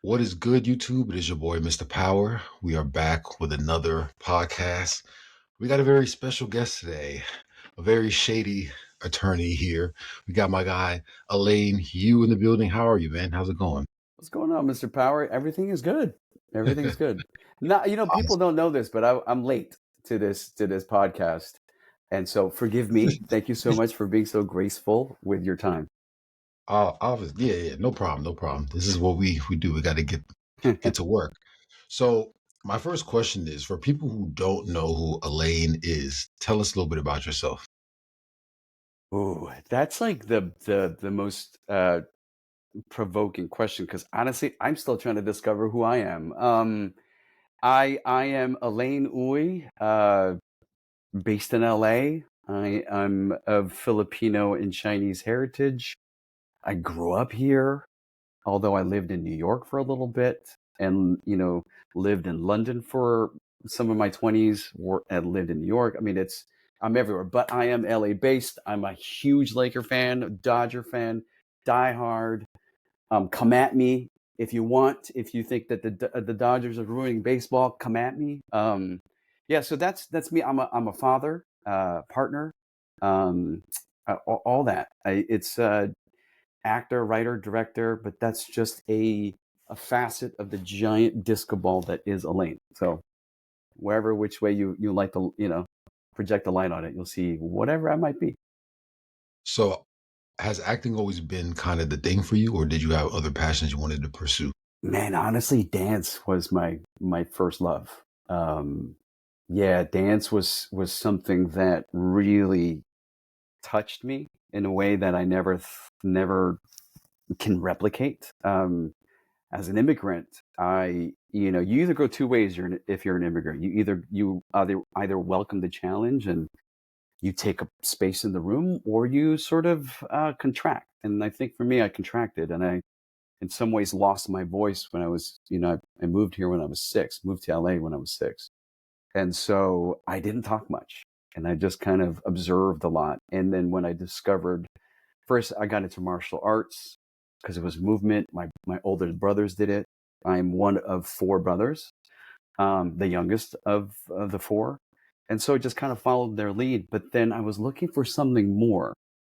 What is good, YouTube? It is your boy, Mr. Power. We are back with another podcast. We got a very special guest today, a very shady attorney here. We got my guy, Alain Uy in the building. How are you, man? How's it going? What's going on, Mr. Power? Everything is good. Everything's good. Now, people Awesome. don't know this, but I'm late to this podcast, and so forgive me. Thank you so much for being so graceful with your time. Yeah, no problem, no problem. This is what we do. We got to get to work. So, my first question is for people who don't know who Alain is, tell us a little bit about yourself. Ooh, that's like the most provoking question because honestly, I'm still trying to discover who I am. I am Alain Uy, based in LA. I'm of Filipino and Chinese heritage. I grew up here, although I lived in New York for a little bit and, lived in London for some of my 20s and lived in New York. I mean, I'm everywhere, but I am LA based. I'm a huge Laker fan, Dodger fan, diehard. Come at me if you want. If you think that the Dodgers are ruining baseball, come at me. Yeah, so that's me. I'm a father, partner, um, all that. It's actor, writer, director, but that's just a facet of the giant disco ball that is Elaine. So wherever which way you like to project the light on it, you'll see whatever I might be. So, has acting always been kind of the thing for you, or did you have other passions you wanted to pursue? Man, honestly, dance was my first love. Yeah, dance was something that really touched me in a way that I never can replicate. As an immigrant, you either go two ways. If you're an immigrant, you either welcome the challenge and you take up space in the room, or you sort of contract. And I think for me, I contracted, and I, in some ways, lost my voice when I was, I moved here when I was 6, moved to LA when I was 6, and so I didn't talk much, and I just kind of observed a lot. And then when I discovered, first I got into martial arts because it was movement. My older brothers did it. I'm one of 4 brothers, the youngest of the 4. And so I just kind of followed their lead. But then I was looking for something more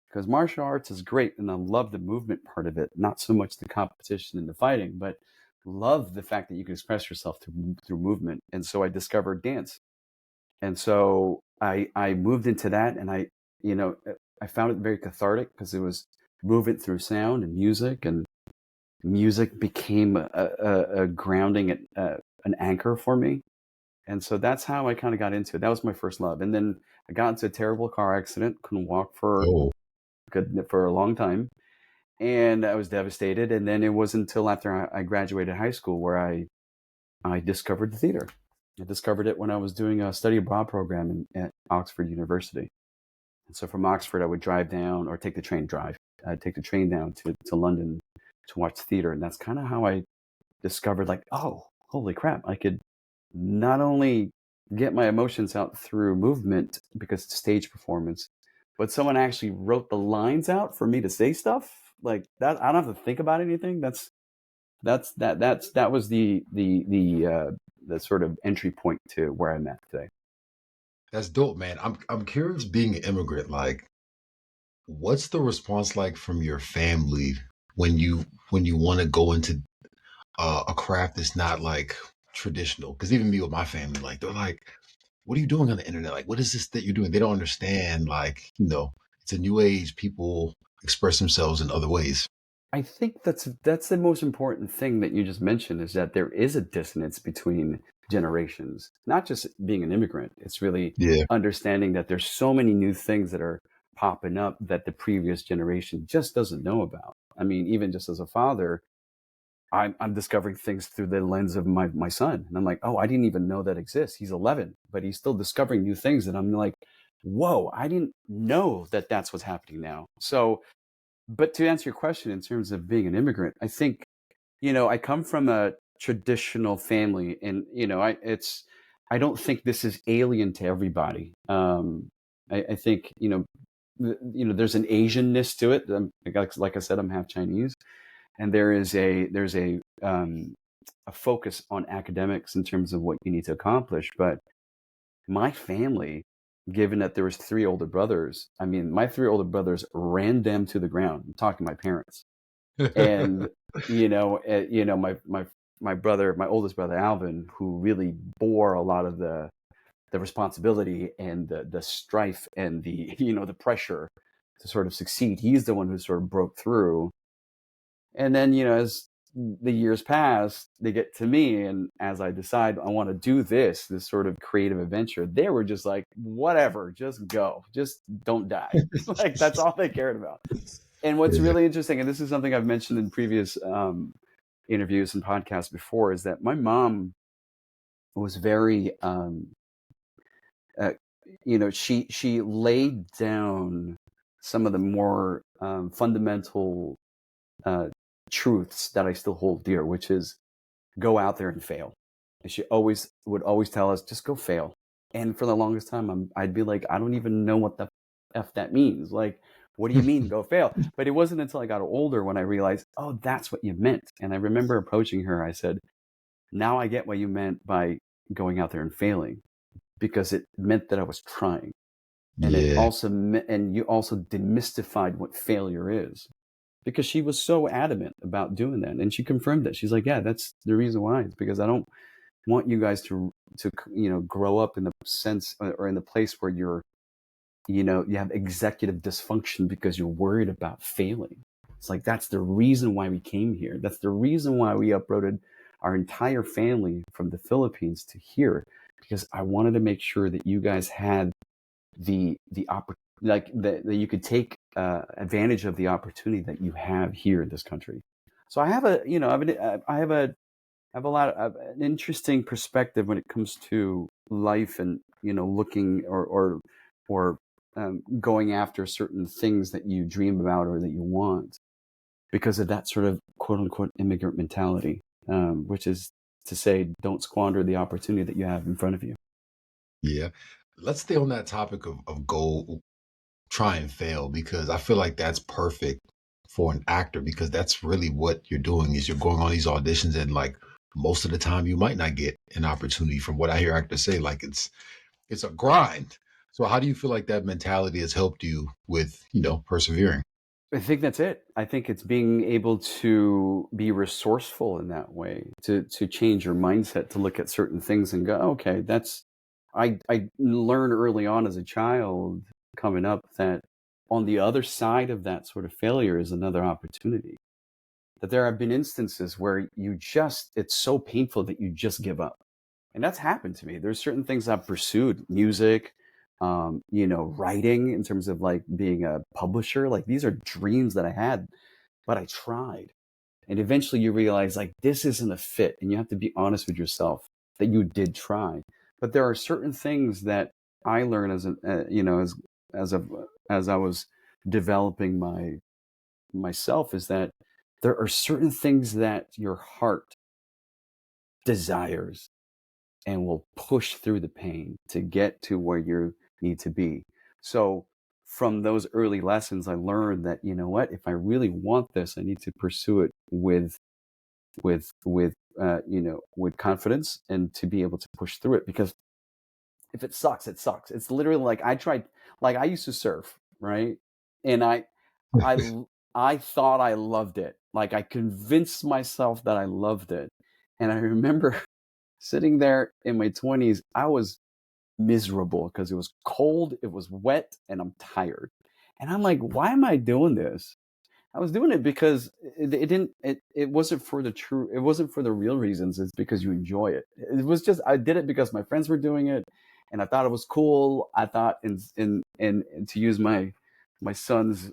because martial arts is great. And I love the movement part of it, not so much the competition and the fighting, but love the fact that you can express yourself through movement. And so I discovered dance. And so I moved into that, and I found it very cathartic because it was movement through sound and music became a grounding, an anchor for me. And so that's how I kind of got into it. That was my first love. And then I got into a terrible car accident, couldn't walk Oh, for a long time. And I was devastated. And then it wasn't until after I graduated high school where I discovered the theater. I discovered it when I was doing a study abroad program at Oxford University. And so from Oxford, I would drive down or take the train drive. I'd take the train down to London to watch theater. And that's kind of how I discovered, like, oh, holy crap, I could not only get my emotions out through movement because it's stage performance, but someone actually wrote the lines out for me to say stuff like that. I don't have to think about anything. That was the sort of entry point to where I'm at today. that's dope, man. I'm curious, being an immigrant, like, what's the response like from your family when you want to go into a craft that's not like traditional? Because even me with my family, like, they're like, "What are you doing on the internet? Like, what is this that you're doing?" They don't understand. Like, it's a new age. People express themselves in other ways. I think that's the most important thing that you just mentioned, is that there is a dissonance between generations. Not just being an immigrant, it's really Yeah, understanding that there's so many new things that are popping up that the previous generation just doesn't know about. I mean, even just as a father, I'm discovering things through the lens of my son, and I'm like, oh, I didn't even know that exists. He's 11, but he's still discovering new things, and I'm like, whoa, I didn't know that that's what's happening now. So, but to answer your question in terms of being an immigrant, I think, I come from a traditional family, and I don't think this is alien to everybody. I think, there's an Asianness to it. Like I said, I'm half Chinese, and there's a focus on academics in terms of what you need to accomplish. But my family, given that there was three older brothers, I mean, my three older brothers ran them to the ground. I'm talking my parents, and my brother, my oldest brother Alvin, who really bore a lot of the responsibility and the strife and the the pressure to sort of succeed. He's the one who sort of broke through. And then, as the years pass, they get to me, and as I decide I want to do this sort of creative adventure, they were just like, whatever, just go, just don't die. Like, that's all they cared about. And what's Yeah. really interesting, and this is something I've mentioned in previous interviews and podcasts before, is that my mom was very she laid down some of the more fundamental truths that I still hold dear, which is go out there and fail. And she would always tell us, just go fail. And for the longest time, I'd be like, I don't even know what the F that means. Like, what do you mean go fail? But it wasn't until I got older when I realized, oh, that's what you meant. And I remember approaching her. I said, now I get what you meant by going out there and failing, because it meant that I was trying. And it Yeah. also and you also demystified what failure is, because she was so adamant about doing that, and she confirmed it. She's like, yeah, that's the reason why. It's because I don't want you guys to grow up in the sense or in the place where you have executive dysfunction because you're worried about failing. It's like, that's the reason why we came here. That's the reason why we uprooted our entire family from the Philippines to here, because I wanted to make sure that you guys had the opportunity, like that you could take advantage of the opportunity that you have here in this country. So I have a lot of an interesting perspective when it comes to life, and looking or going after certain things that you dream about or that you want, because of that sort of quote unquote immigrant mentality, which is to say, don't squander the opportunity that you have in front of you. Yeah. Let's stay on that topic of go try and fail, because I feel like that's perfect for an actor, because that's really what you're doing is you're going on these auditions, and like most of the time you might not get an opportunity. From what I hear actors say, like it's a grind. So how do you feel like that mentality has helped you with, persevering? I think that's it. I think it's being able to be resourceful in that way, to change your mindset, to look at certain things and go, okay, that's. I learned early on as a child coming up that on the other side of that sort of failure is another opportunity. That there have been instances where it's so painful that you just give up. And that's happened to me. There's certain things I've pursued, music, writing, in terms of like being a publisher. Like, these are dreams that I had, but I tried. And eventually you realize, like, this isn't a fit. And you have to be honest with yourself that you did try. But there are certain things that I learned as as I was developing myself, is that there are certain things that your heart desires and will push through the pain to get to where you need to be. So from those early lessons, I learned that, you know what, if I really want this, I need to pursue it with confidence, and to be able to push through it. Because if it sucks, it sucks. It's literally like, I used to surf, right? And I, I thought I loved it. Like, I convinced myself that I loved it. And I remember sitting there in my 20s, I was miserable because it was cold, it was wet, and I'm tired. And I'm like, why am I doing this? I was doing it because it wasn't for it wasn't for the real reasons. It's because you enjoy it. It was just, I did it because my friends were doing it and I thought it was cool. I thought in to use my son's,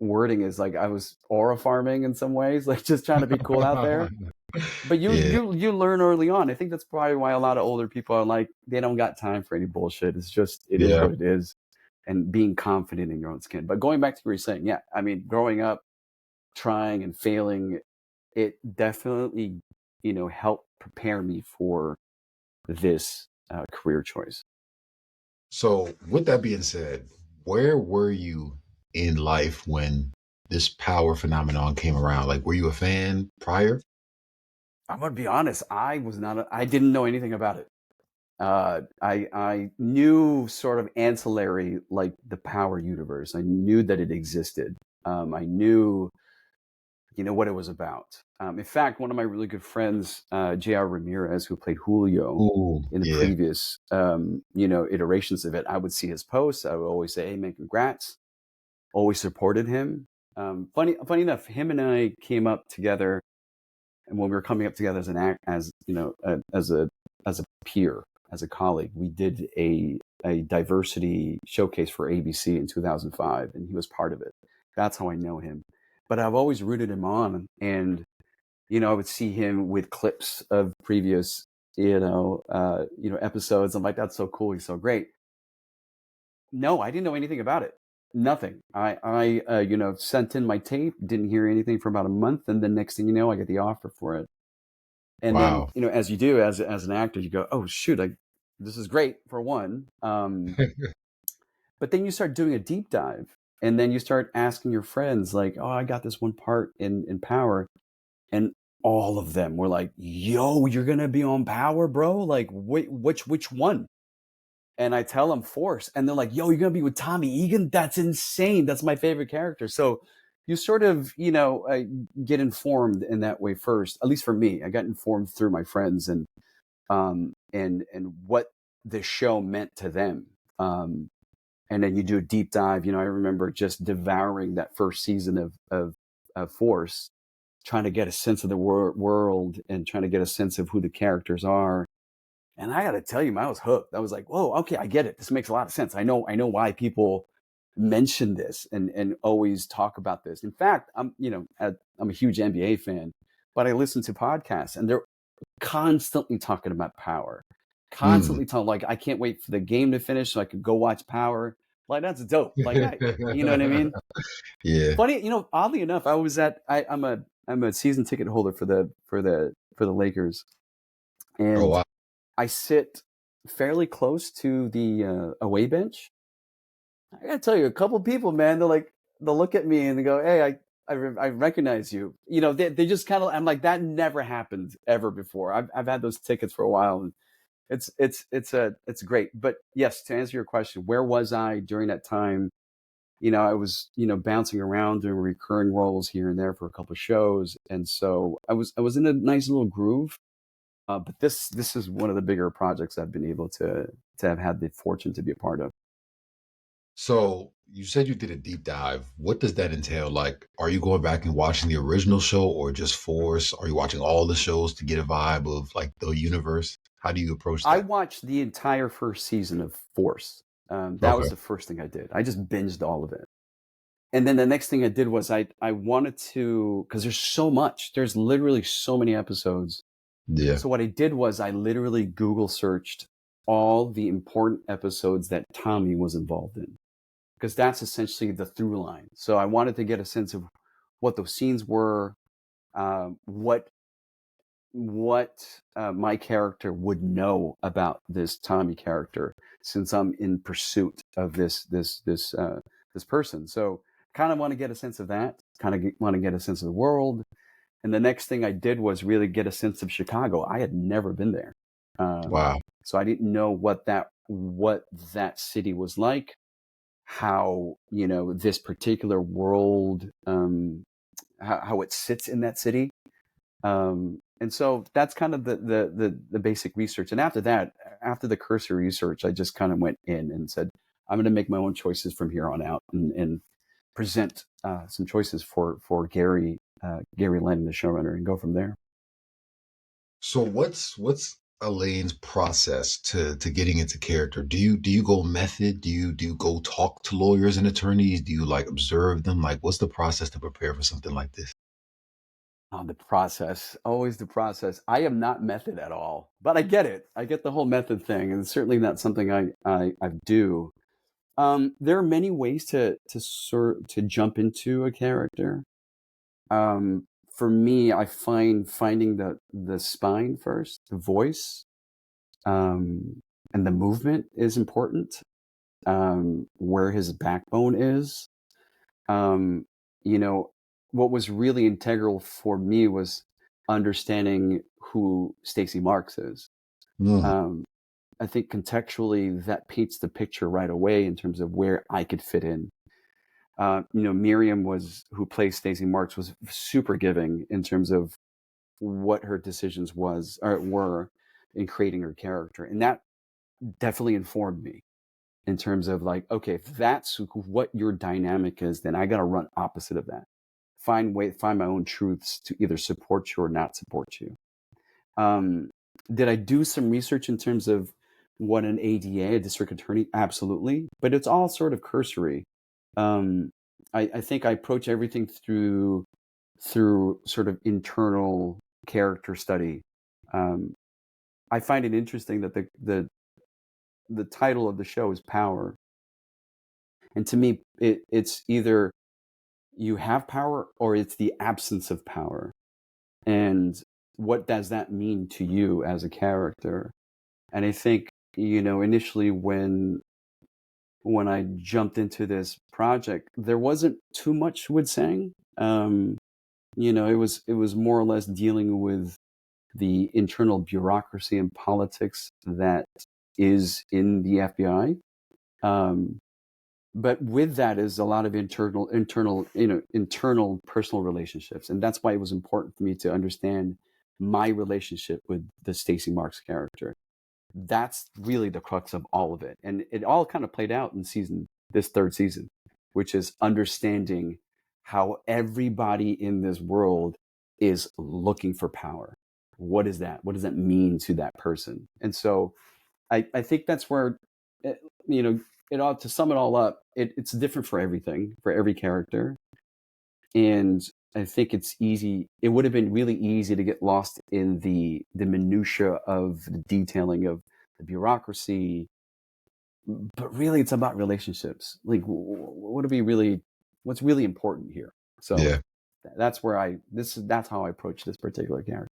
wording, is like, I was aura farming in some ways, like just trying to be cool out there. But you Yeah. you learn early on. I think that's probably why a lot of older people are like, they don't got time for any bullshit. It's just, it is Yeah. what it is, and being confident in your own skin. But going back to what you're saying, yeah, I mean, growing up, trying and failing, it definitely, helped prepare me for this career choice. So with that being said, where were you in life when this power phenomenon came around? Like, were you a fan prior? I'm gonna be honest. I was not. I didn't know anything about it. I knew sort of ancillary, like the Power universe. I knew that it existed. I knew, what it was about. In fact, one of my really good friends, J.R. Ramirez, who played Julio Ooh, in the yeah. previous, iterations of it, I would see his posts. I would always say, "Hey, man, congrats!" Always supported him. Funny enough, him and I came up together, and when we were coming up together as an act, as a peer, as a colleague, we did a diversity showcase for ABC in 2005, and he was part of it. That's how I know him. But I've always rooted him on, and I would see him with clips of previous, episodes. I'm like, that's so cool. He's so great. No, I didn't know anything about it. Nothing. I sent in my tape, didn't hear anything for about a month, and then next thing you know, I get the offer for it. And then, Wow. as you do as an actor, you go, oh shoot, this is great for one. But then you start doing a deep dive, and then you start asking your friends, like, oh, I got this one part in Power, and all of them were like, yo, you're gonna be on Power, bro? Like, which one? And I tell them Force, and they're like, yo, you're gonna be with Tommy Egan? That's insane. That's my favorite character. So you sort of, get informed in that way first. At least for me, I got informed through my friends and what the show meant to them. And then you do a deep dive. I remember just devouring that first season of Force, trying to get a sense of the world and trying to get a sense of who the characters are. And I got to tell you, man, I was hooked. I was like, whoa, okay, I get it. This makes a lot of sense. I know why people mention this and always talk about this. In fact, I'm a huge NBA fan, but I listen to podcasts and they're constantly talking about Power, Mm. constantly talking like, I can't wait for the game to finish so I could go watch Power. Like, that's dope. Like, you know what I mean? Yeah. Funny, oddly enough, I'm a season ticket holder for the Lakers, Oh and wow. I sit fairly close to the away bench. I gotta tell you, a couple people, man, they'll look at me and they go, "Hey, I recognize you." They just kind of. I'm like, that never happened ever before. I've had those tickets for a while, and it's great. But yes, to answer your question, where was I during that time? I was bouncing around doing recurring roles here and there for a couple of shows, and so I was in a nice little groove. But this is one of the bigger projects I've been able to have had the fortune to be a part of. So you said you did a deep dive. What does that entail? Like, are you going back and watching the original show or just Force? Are you watching all the shows to get a vibe of like the universe? How do you approach I that? watched the entire first season of Force. That Okay. was the first thing I did. I just binged all of it. And then the next thing I did was I wanted to, because there's so much. There's literally so many episodes. Yeah. So what I did was I literally Google searched all the important episodes that Tommy was involved in, because that's essentially the through line. So I wanted to get a sense of what those scenes were, what my character would know about this Tommy character, since I'm in pursuit of this person. So kind of want to get a sense of that. Kind of want to get a sense of the world. And the next thing I did was really get a sense of Chicago. I had never been there, Wow. so I didn't know what that city was like. How this particular world, how it sits in that city. And so that's kind of the basic research. And after that, after the cursory research, I just kind of went in and said, I'm going to make my own choices from here on out, and present some choices for Gary Lennon, the showrunner, and go from there. So what's Elaine's process to getting into character? Do you go method? Do you go talk to lawyers and attorneys? Do you like observe them? Like what's the process to prepare for something like this? The process, always the process. I am not method at all, but I get it. I get the whole method thing, and it's certainly not something I do. There are many ways to jump into a character. For me, I find finding the spine first, the voice, um, and the movement is important. Where his backbone is. Um, you know, what was really integral for me was understanding who Stacey Marks is. Mm. I think contextually that paints the picture right away in terms of where I could fit in. Miriam who plays Stacey Marks, was super giving in terms of what her decisions were in creating her character, and that definitely informed me in terms of like, okay, if that's what your dynamic is, then I got to run opposite of that. Find my own truths to either support you or not support you. Did I do some research in terms of what an ADA, a district attorney? Absolutely, but it's all sort of cursory. I think I approach everything through sort of internal character study. I find it interesting that the title of the show is Power, and to me, it's either you have power or it's the absence of power. And what does that mean to you as a character? And I think, initially when I jumped into this project, there wasn't too much with Sang. It was more or less dealing with the internal bureaucracy and politics that is in the FBI. But with that is a lot of internal personal relationships, and that's why it was important for me to understand my relationship with the Stacey Marks character. That's really the crux of all of it, and it all kind of played out in this third season, which is understanding how everybody in this world is looking for power. What is that? What does that mean to that person? And so, I think that's where, it all, to sum it all up, it's different for everything, for every character. And I think it would have been really easy to get lost in the minutia of the detailing of the bureaucracy. But really, it's about relationships. Like, what's really important here? So Yeah. that's how I approach this particular character.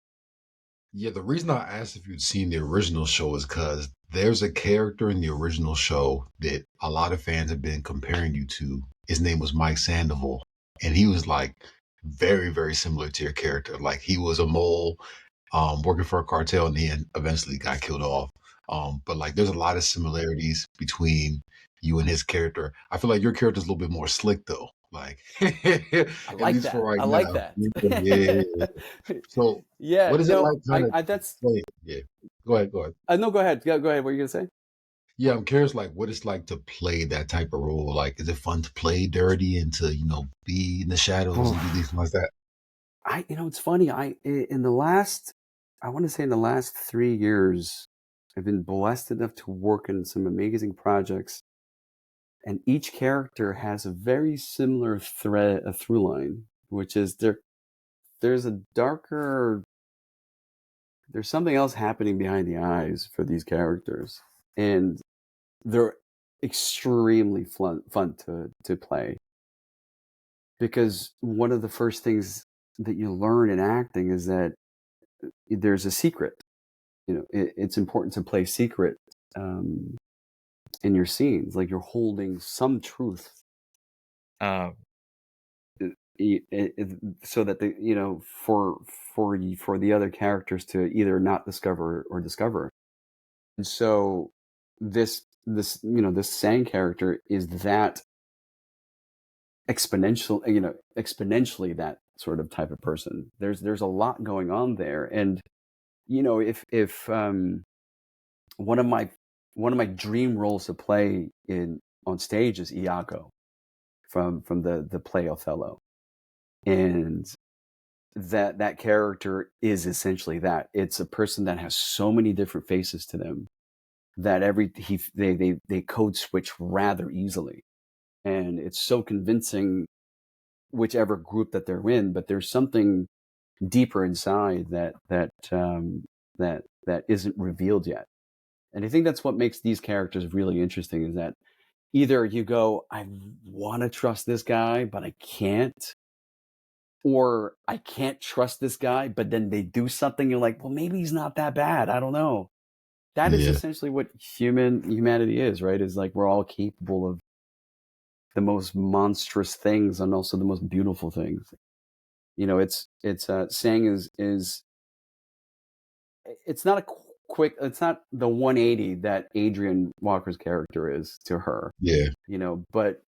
Yeah, the reason I asked if you'd seen the original show is because there's a character in the original show that a lot of fans have been comparing you to. His name was Mike Sandoval, and he was like very, very similar to your character. Like he was a mole, working for a cartel, and he eventually got killed off. But like, there's a lot of similarities between you and his character. I feel like your character's a little bit more slick though. Like, I at like least for that. right I like now. that. Yeah, yeah, yeah. So, Yeah. what is it No. like kind of That's. play? Yeah, go ahead, go ahead. No. Go ahead. Go ahead. What are you gonna say? Yeah, I'm curious, like, what it's like to play that type of role. Like, is it fun to play dirty and to, be in the shadows and do these Oof. things like that? It's funny. I want to say in the last 3 years, I've been blessed enough to work in some amazing projects, and each character has a very similar a through line, which is there's something else happening behind the eyes for these characters, and they're extremely fun to play, because one of the first things that you learn in acting is that there's a secret. It's important to play secret in your scenes, like you're holding some truth, uh, so that for the other characters to either not discover or discover. And so this Sang character is that exponentially that sort of type of person. There's a lot going on there, and if one of my dream roles to play on stage is Iago from the play Othello, and that character is essentially that. It's a person that has so many different faces to them that they code switch rather easily, and it's so convincing whichever group that they're in. But there's something deeper inside that isn't revealed yet. And I think that's what makes these characters really interesting, is that either you go, I want to trust this guy, but I can't, or I can't trust this guy, but then they do something, you're like, well, maybe he's not that bad. I don't know. That is Yeah. essentially what humanity is, right? Is like we're all capable most monstrous things and also the most beautiful things. It's Sang is it's not a quick, it's not the 180 that Adrian Walker's character is to her, Yeah. but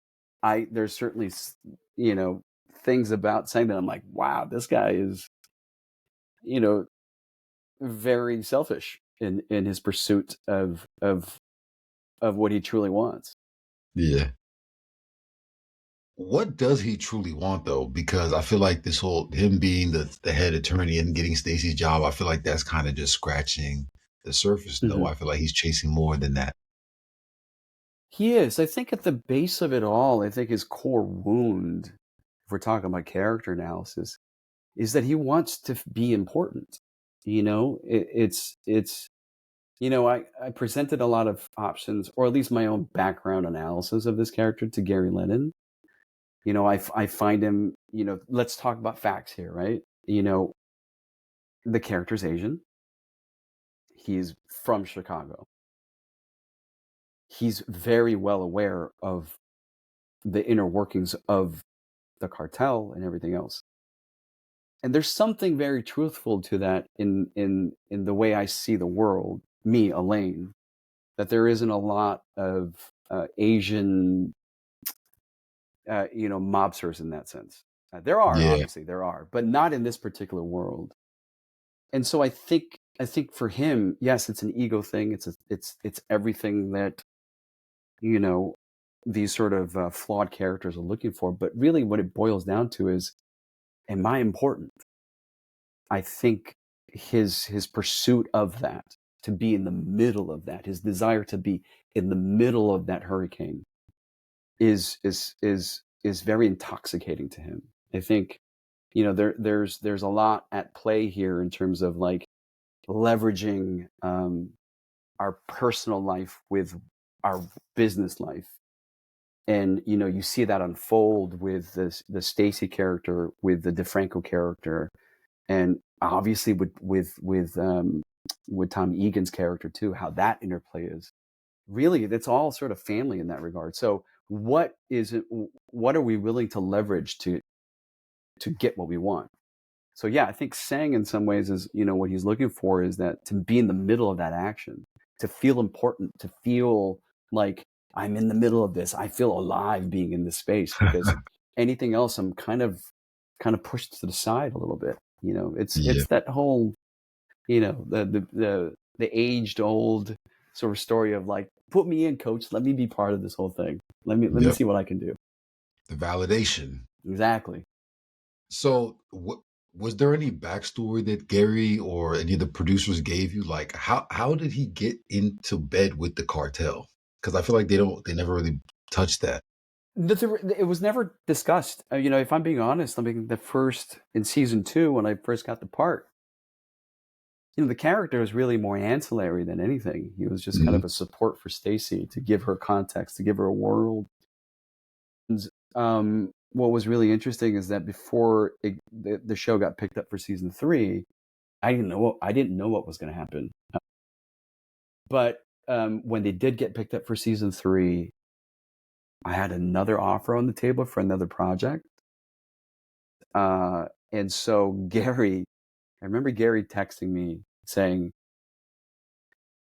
there's certainly, things about Sang that I'm like, wow, this guy is, very selfish in his pursuit of what he truly wants. Yeah. What does he truly want though? Because I feel like this whole him being the head attorney and getting Stacey's job, I feel like that's kind of just scratching the surface though. Mhm. I feel like he's chasing more than that. He is. I think at the base of it all, I think his core wound, if we're talking about character analysis, is that he wants to be important. It's I presented a lot of options, or at least my own background analysis of this character to Gary Lennon. I find him, let's talk about facts here, right? The character's Asian. He's from Chicago. He's very well aware of the inner workings of the cartel and everything else. And there's something very truthful to that in the way I see the world, me, Alain, that there isn't a lot of Asian, mobsters in that sense. Yeah. Obviously there are, but not in this particular world. And so I think for him, yes, it's an ego thing. It's everything that, these sort of flawed characters are looking for. But really what it boils down to is, am I important? I think his pursuit of that, to be in the middle of that, his desire to be in the middle of that hurricane is very intoxicating to him. I think, there's a lot at play here in terms of like leveraging our personal life with our business life. And you see that unfold with the Stacy character, with the DeFranco character, and obviously with Tommy Egan's character too, how that interplay is. Really, it's all sort of family in that regard. So what is it? What are we willing to leverage to get what we want? So yeah, I think Sang in some ways is, what he's looking for is that to be in the middle of that action, to feel important, to feel like I'm in the middle of this. I feel alive being in this space, because anything else I'm kind of pushed to the side a little bit. Yeah. It's that whole, the aged old sort of story of like, put me in, coach, let me be part of this whole thing. Let me Yep. see what I can do. The validation. Exactly. So, what was there any backstory that Gary or any of the producers gave you? Like, how did he get into bed with the cartel? Because I feel like they never really touched that. It was never discussed. If I'm being honest, I mean, in season 2, when I first got the part, the character was really more ancillary than anything. He was just kind Hmm. of a support for Stacy, to give her context, to give her a world. And, what was really interesting is that before the show got picked up for season 3, I didn't know what was going to happen. But when they did get picked up for season 3, I had another offer on the table for another project. And so I remember Gary texting me saying,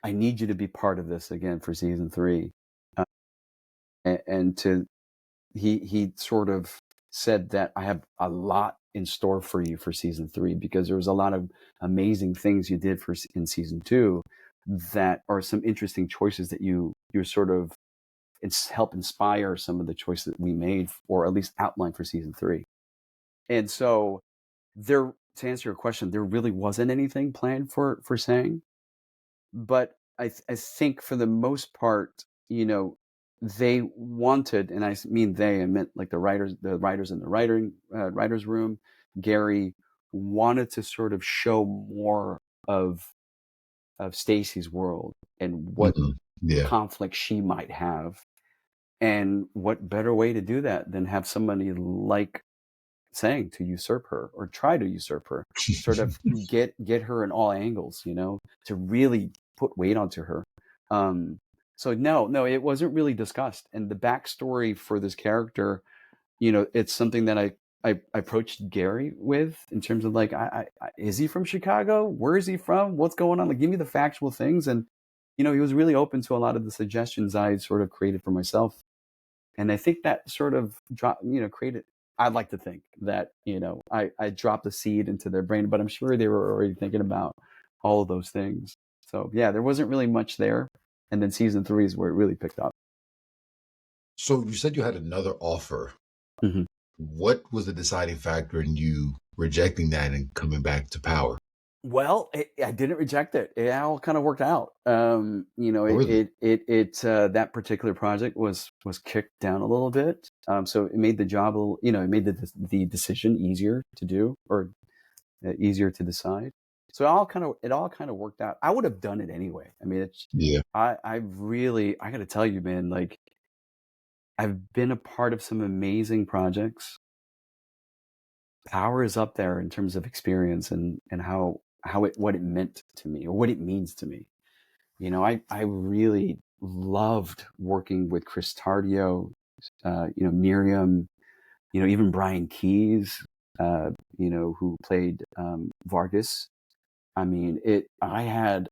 I need you to be part of this again for season 3. And he sort of said that I have a lot in store for you for season 3, because there was a lot of amazing things you did in season 2 that are some interesting choices that you're sort of help inspire some of the choices that we made, or at least outline for season 3. And so to answer your question, there really wasn't anything planned for Sang, but I think for the most part, they wanted, and I mean I meant like the writers in the writers room. Gary wanted to sort of show more of Stacy's world and what Hmm. Yeah. conflict she might have. And what better way to do that than have somebody like Sang to usurp her, or try to usurp her, sort of get her in all angles, to really put weight onto her. So no, it wasn't really discussed. And the backstory for this character, it's something that I approached Gary with in terms of like, is he from Chicago? Where is he from? What's going on? Like, give me the factual things. And, he was really open to a lot of the suggestions I sort of created for myself. And I think that sort of created, I'd like to think that, I dropped a seed into their brain, but I'm sure they were already thinking about all of those things. So yeah, there wasn't really much there. And then season 3 is where it really picked up. So you said you had another offer. Mm-hmm. What was the deciding factor in you rejecting that and coming back to Power? Well, I didn't reject it. It all kind of worked out. Really? That particular project was kicked down a little bit. So it made the job, it made the decision easier to do, or easier to decide. So it all kind of worked out. I would have done it anyway. I mean, Yeah. I got to tell you, man, like, I've been a part of some amazing projects. Power is up there in terms of experience and what it meant to me, or what it means to me. I really loved working with Chris Tardio, Miriam, even Brian Keyes, who played Vargas. I mean, I had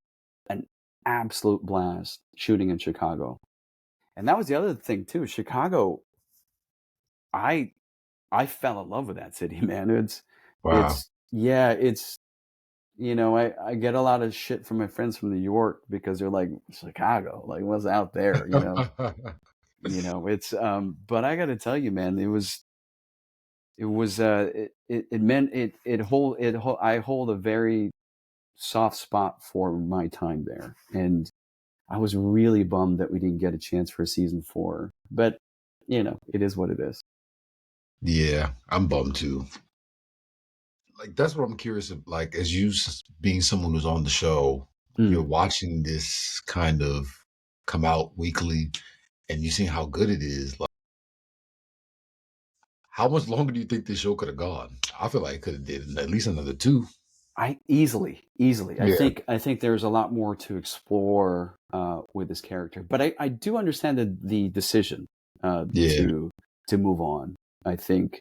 an absolute blast shooting in Chicago. And that was the other thing too. Chicago, I fell in love with that city, man. Wow. I get a lot of shit from my friends from New York because they're like, Chicago, like, what's out there, but I got to tell you, man, it meant I hold a very soft spot for my time there. And I was really bummed that we didn't get a chance for season 4, but it is what it is. Yeah, I'm bummed too. Like that's what I'm curious of. Like as you being someone who's on the show, you're watching this kind of come out weekly, and you see how good it is. Like, how much longer do you think this show could have gone? I feel like it could have did at least another 2. I easily. Yeah. I think there's a lot more to explore with this character, but I do understand the decision Yeah. to move on. I think,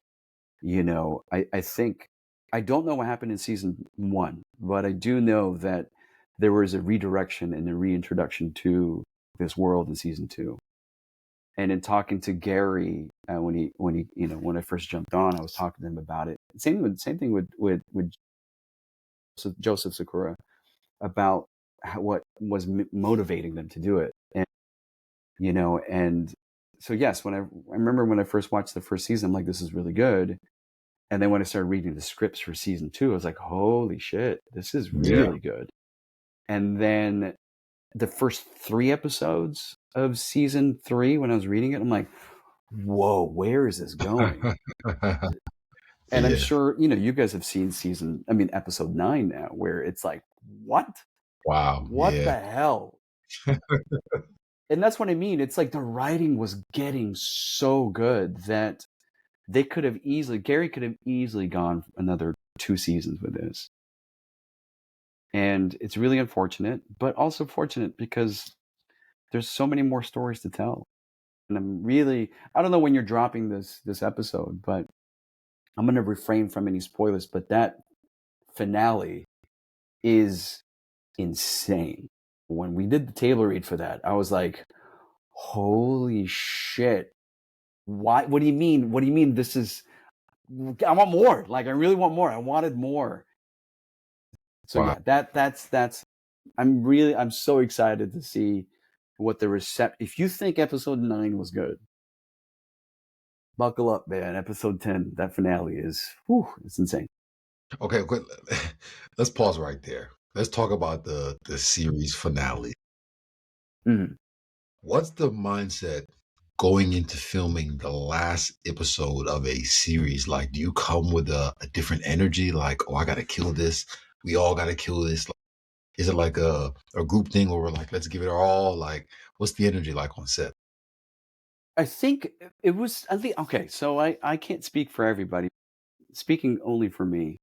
I think I don't know what happened in season 1, but I do know that there was a redirection and a reintroduction to this world in season 2. And in talking to Gary, when I first jumped on, I was talking to him about it. Same thing with Joseph Sakura, about what was motivating them to do it. And so yes, I remember when I first watched the first season, I'm like, this is really good. And then when I started reading the scripts for season 2, I was like, holy shit, this is Yeah. really good. And then the first 3 episodes of season 3, when I was reading it, I'm like, whoa, where is this going? And I'm Yeah. sure, you guys have seen episode 9 now, where it's like, what? Wow. What Yeah. the hell? And that's what I mean. It's like the writing was getting so good that Gary could have easily gone another 2 seasons with this. And it's really unfortunate, but also fortunate because there's so many more stories to tell. And I don't know when you're dropping this episode, but I'm going to refrain from any spoilers, but that finale is insane. When we did the table read for that, I was like, holy shit. What do you mean? What do you mean this is, I want more. Like, I really want more. I wanted more. So Wow. yeah, that's I'm so excited to see what the if you think episode 9 was good, buckle up, man. Episode 10, that finale is, it's insane. Okay, let's pause right there. Let's talk about the series finale. Mm-hmm. What's the mindset going into filming the last episode of a series? Like, do you come with a different energy? Like, oh, I gotta kill this. We all gotta kill this. Like, is it like a group thing where we're like, let's give it our all? Like, what's the energy like on set? I think okay, so I can't speak for everybody. Speaking only for me,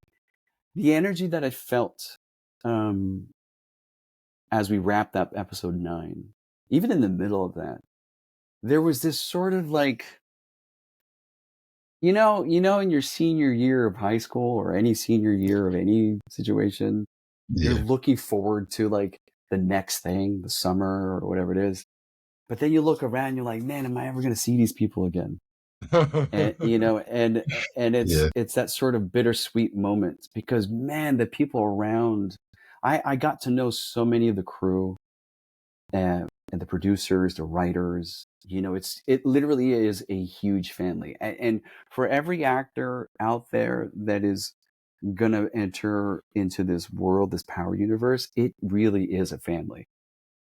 the energy that I felt as we wrapped up episode 9 even in the middle of that, there was this sort of like, in your senior year of high school or any senior year of any situation, you're Yeah. looking forward to like the next thing, the summer or whatever it is. But then you look around, you're like, man, am I ever going to see these people again? And and Yeah. it's that sort of bittersweet moment because man, the people around, I got to know so many of the crew and the producers, the writers. It literally is a huge family, and for every actor out there that is gonna enter into this world, this power universe, it really is a family.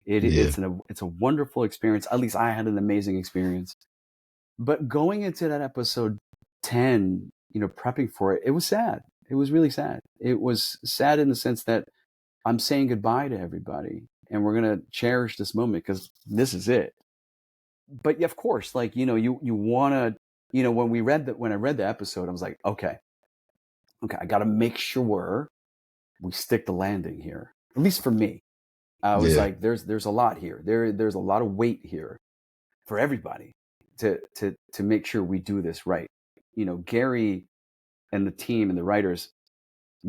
Yeah. It's a wonderful experience. At least I had an amazing experience. But going into that episode 10, prepping for it, it was sad. It was really sad. It was sad in the sense that I'm saying goodbye to everybody and we're going to cherish this moment because this is it. But of course, like, you want to, when I read the episode, I was like, okay, I got to make sure we stick the landing here. At least for me, I was Yeah. like, there's a lot here. There's a lot of weight here for everybody to make sure we do this right. Gary and the team and the writers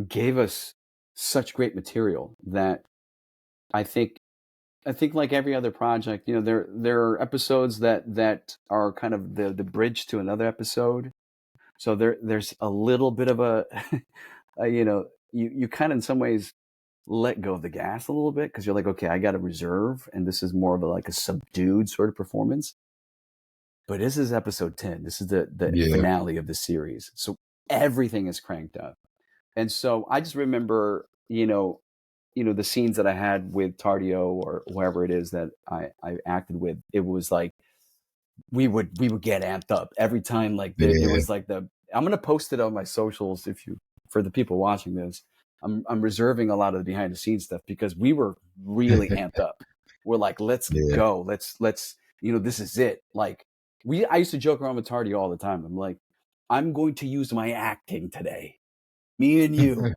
gave us such great material that I think like every other project, there are episodes that are kind of the bridge to another episode. So there's a little bit of you kind of in some ways let go of the gas a little bit because you're like, okay, I got a reserve, and this is more of like a subdued sort of performance. But this is episode 10. This is the Yeah. finale of the series. So everything is cranked up. And so I just remember, the scenes that I had with Tardio or whoever it is that I acted with. It was like we would get amped up every time. Like it Yeah. was like I'm gonna post it on my socials for the people watching this. I'm reserving a lot of the behind the scenes stuff because we were really amped up. We're like, let's Yeah. go. Let's this is it. Like I used to joke around with Tardio all the time. I'm like, I'm going to use my acting today. Me and you,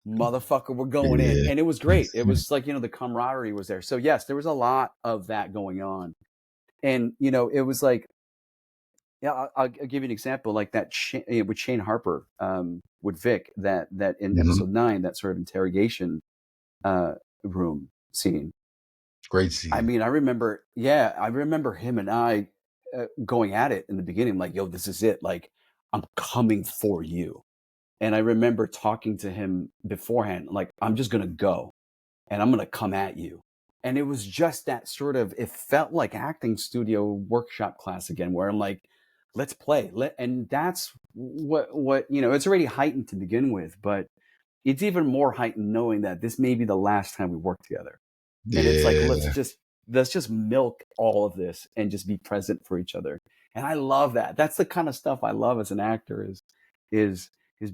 motherfucker, we're going in. Yeah. And it was great. It was like, the camaraderie was there. So yes, there was a lot of that going on. And, it was like, yeah, I'll give you an example like that with Shane Harper, with Vic, that in Mhm. episode 9, that sort of interrogation room scene. Great I scene. mean, I remember him and I going at it in the beginning, like, yo, this is it. Like, I'm coming for you. And I remember talking to him beforehand, like, I'm just going to go and I'm going to come at you. And it was just that sort of, it felt like acting studio workshop class again, where I'm like, let's play. And that's what, it's already heightened to begin with, but it's even more heightened knowing that this may be the last time we work together. And it's like, Yeah. let's just milk all of this and just be present for each other. And I love that. That's the kind of stuff I love as an actor is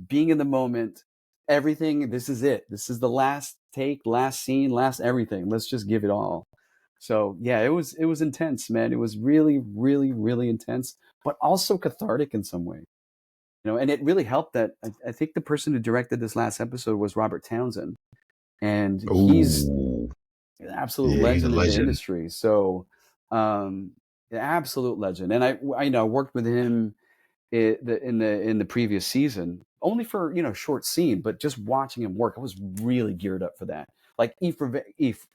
being in the moment. Everything, this is it. This is the last take, last scene, last everything. Let's just give it all. So yeah, it was intense, man. It was really, really, really intense, but also cathartic in some way. And it really helped that I think the person who directed this last episode was Robert Townsend. And he's Ooh. an absolute Yeah, he's a legend in the legend. industry. So, an absolute legend. And I worked with him in the previous season, only for short scene, but just watching him work, I was really geared up for that. Like E.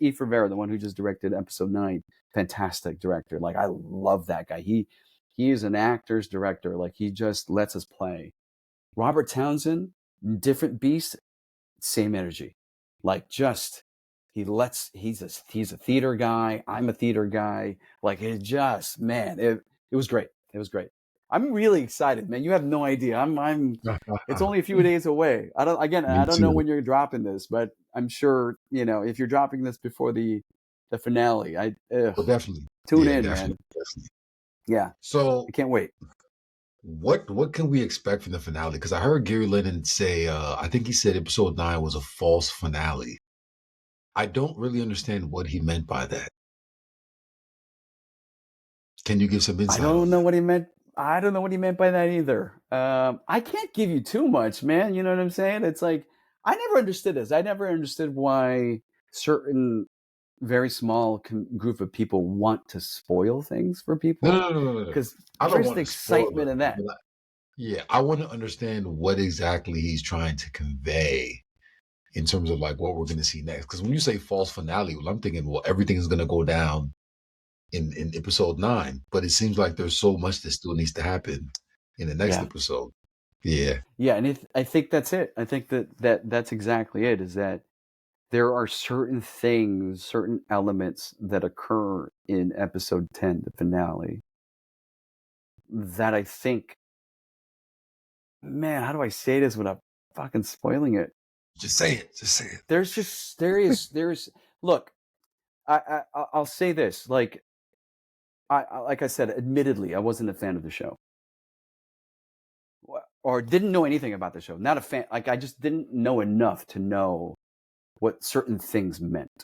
Rivera, the one who just directed episode 9, fantastic director. Like I love that guy. He is an actor's director. Like he just lets us play. Robert Townsend, different beast, same energy. Like just he's a theater guy. I'm a theater guy. Like it just, man, it was great. It was great. I'm really excited, man. You have no idea. I'm it's only a few days away. I Me don't know too. when you're dropping this, but I'm sure, if you're dropping this before the finale, Well, definitely. tune Yeah, in, definitely. man. Definitely. Yeah. So I can't wait. what can we expect from the finale? Because I heard Gary Lennon say, I think he said episode 9 was a false finale. I don't really understand what he meant by that. Can you give some I insight don't on know that? what he meant. I don't know what he meant by that either. I can't give you too much, man. You know what I'm saying? It's like I never understood this. I never understood why certain very small group of people want to spoil things for No, people no, no, no, no, no. because I don't where's want the to spoil excitement it, in that? but yeah, I want to understand what exactly he's trying to convey in terms of like what we're going to see next. Because when you say false finale, well, I'm thinking, well, everything is going to go down in episode 9, but it seems like there's so much that still needs to happen in the next Yeah. episode. Yeah. Yeah, and I think that's it. I think that's exactly it, is that there are certain things, certain elements that occur in episode 10, the finale, that I think, man, how do I say this without fucking spoiling it? Just say it. Just say it. There's look, I'll say this, like like I said, admittedly, I wasn't a fan of the show, or didn't know anything about the show. Not a fan. Like, I just didn't know enough to know what certain things meant.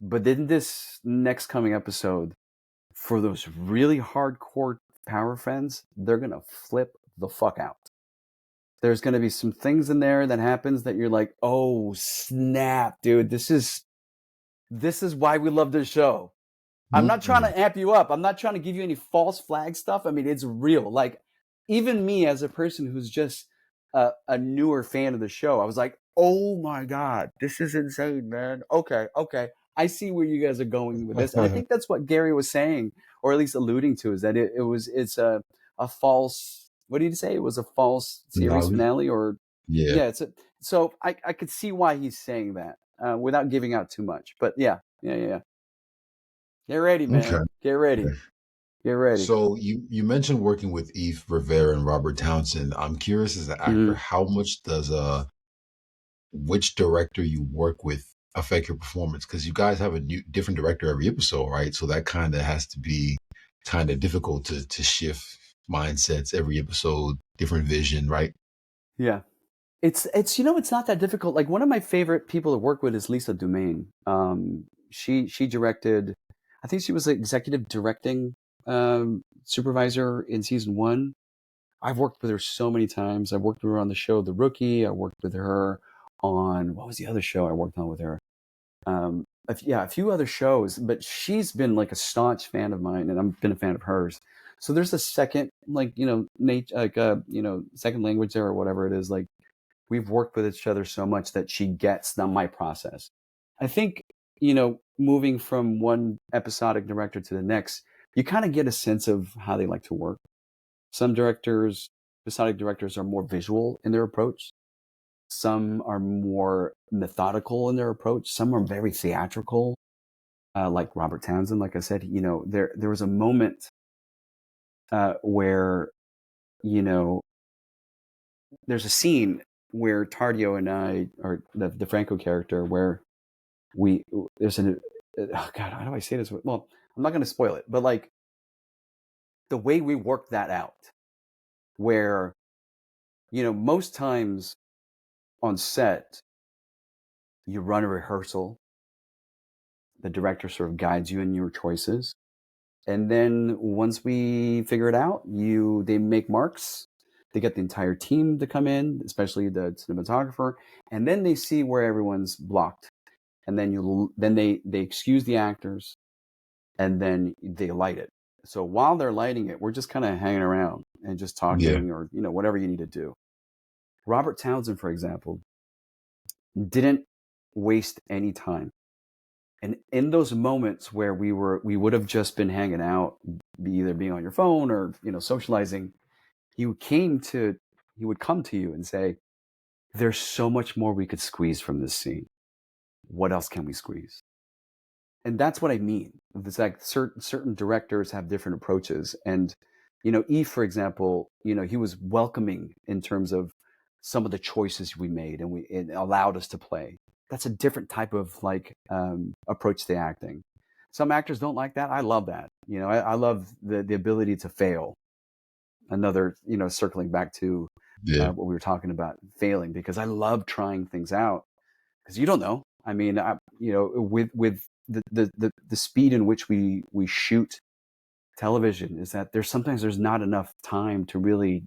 But in this next coming episode, for those really hardcore Power fans, they're gonna flip the fuck out. There's gonna be some things in there that happens that you're like, oh snap, dude, this is why we love this show. I'm not trying to amp you up. I'm not trying to give you any false flag stuff. I mean, it's real. Like, even me as a person who's just a newer fan of the show, I was like, oh my God, this is insane, man. Okay. I see where you guys are going with this. And I think that's what Gary was saying, or at least alluding to, is that it's a false, what did he say? It was a false series finale, or yeah. So I could see why he's saying that without giving out too much. But yeah. Get ready, man. Okay. Get ready. Get ready. So you mentioned working with Eve Rivera and Robert Townsend. I'm curious, as an actor, how much does which director you work with affect your performance? Because you guys have a different director every episode, right? So that kind of has to be kind of difficult to shift mindsets every episode, different vision, right? Yeah. It's it's not that difficult. Like, one of my favorite people to work with is Lisa Dumaine. She directed, I think she was the executive directing supervisor in season 1. I've worked with her so many times. I've worked with her on the show The Rookie. I worked with her on, what was the other show I worked on with her? A few other shows, but she's been like a staunch fan of mine, and I've been a fan of hers. So there's a second, like, second language there, or whatever it is. Like, we've worked with each other so much that she gets my process. I think, moving from one episodic director to the next, you kind of get a sense of how they like to work. Some episodic directors are more visual in their approach. Some are more methodical in their approach. Some are very theatrical, like Robert Townsend. Like I said, there was a moment where, there's a scene where Tardio and I, or the Franco character, where there's oh God, how do I say this? Well, I'm not going to spoil it, but like, the way we work that out, where, most times on set, you run a rehearsal, the director sort of guides you in your choices, and then once we figure it out, they make marks. They get the entire team to come in, especially the cinematographer, and then they see where everyone's blocked, and then they excuse the actors, and then they light it. So while they're lighting it, we're just kind of hanging around and just talking, or whatever you need to do. Robert Townsend, for example, didn't waste any time. And in those moments where we would have just been hanging out, either being on your phone or, socializing, he would come to you and say, there's so much more we could squeeze from this scene. What else can we squeeze? And that's what I mean. It's like certain directors have different approaches. And, Eve, for example, he was welcoming in terms of some of the choices we made, and it allowed us to play. That's a different type of approach to acting. Some actors don't like that. I love that. I love the ability to fail. Another, circling back to what we were talking about, failing, because I love trying things out, because you don't know. I mean, with the speed in which we shoot television, is that there's not enough time to really,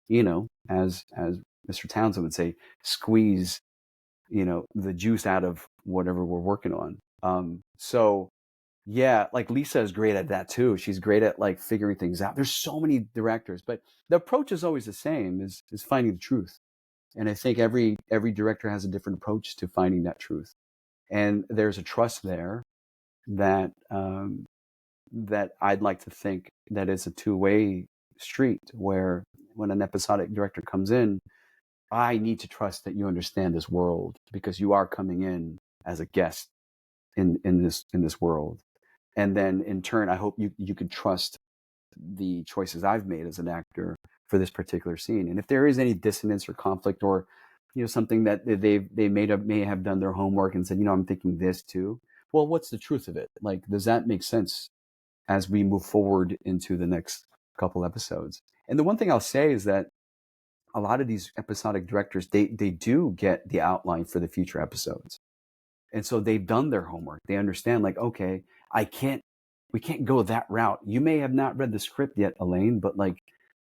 as Mr. Townsend would say, squeeze, the juice out of whatever we're working on. So yeah, like Lisa is great at that too. She's great at like figuring things out. There's so many directors, but the approach is always the same, is finding the truth. And I think every director has a different approach to finding that truth. And there's a trust there that that I'd like to think that it's a two-way street, where when an episodic director comes in, I need to trust that you understand this world, because you are coming in as a guest in this world. And then in turn, I hope you could trust the choices I've made as an actor for this particular scene. And if there is any dissonance or conflict, or something that they may have done their homework and said, I'm thinking this too. Well, what's the truth of it? Like, does that make sense as we move forward into the next couple episodes? And the one thing I'll say is that a lot of these episodic directors, they do get the outline for the future episodes. And so they've done their homework. They understand, like, okay, we can't go that route. You may have not read the script yet, Elaine, but like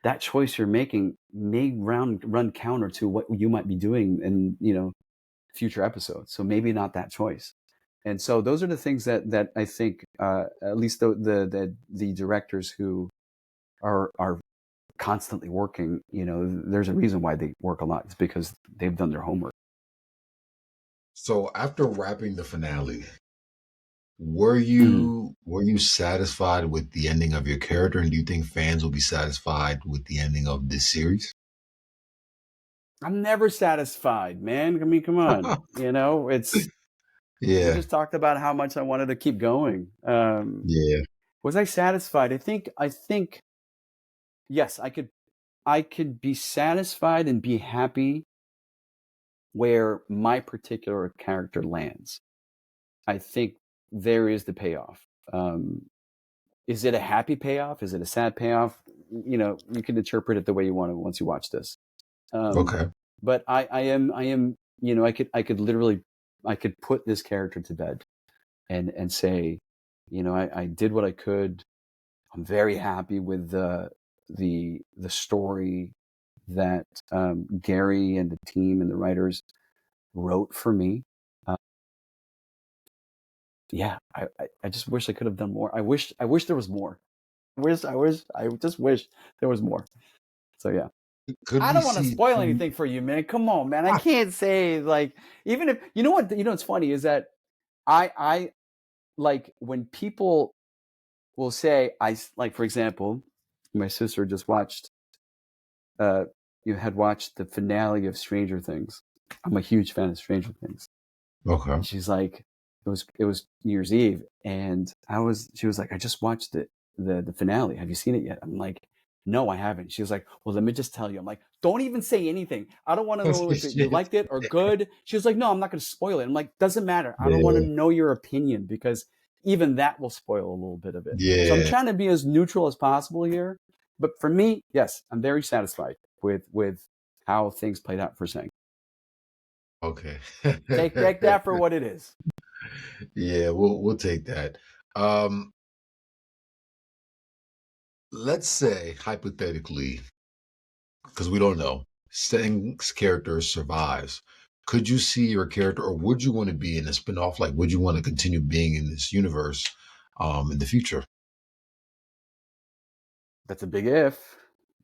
that choice you're making may run counter to what you might be doing in, future episodes. So maybe not that choice. And so those are the things that I think, at least the directors who are constantly working, there's a reason why they work a lot. It's because they've done their homework. So after wrapping the finale, were you satisfied with the ending of your character, and do you think fans will be satisfied with the ending of this series? I'm never satisfied, man. I mean, come on. It's we Yeah, just talked about how much I wanted to keep going. yeah. Was I satisfied? I think yes, I could be satisfied and be happy where my particular character lands. I think there is the payoff. Is it a happy payoff? Is it a sad payoff? You can interpret it the way you want to once you watch this. Um, Okay. but I am, I could put this character to bed and say, I did what I could. I'm very happy with the story that Gary and the team and the writers wrote for me. Uh, yeah, I just wish I could have done more. I wish there was more. I just wish there was more. So yeah. Could I we don't want to see spoil two? anything for you, man. Come on, man. I can't say, like, even if what's funny is that I like when people will say, like, for example, my sister just watched you had watched the finale of Stranger Things. I'm a huge fan of Stranger Things. Okay. And she's like, it was New Year's Eve, and she was like, I just watched the finale. Have you seen it yet? I'm like, no, I haven't. She was like, well, let me just tell you. I'm like, don't even say anything. I don't want to know if you liked it or good. She was like, no, I'm not going to spoil it. I'm like, doesn't matter. I don't want to Yeah, know your opinion, because even that will spoil a little bit of it. So I'm yeah. trying to be as neutral as possible here. But for me, yes, I'm very satisfied with how things played out for Seng. Okay. Take that for what it is. Yeah, we'll take that. Um, let's say hypothetically, because we don't know, Seng's character survives. Could you see your character, or would you want to be in a spinoff? Like, would you want to continue being in this universe, in the future? That's a big if.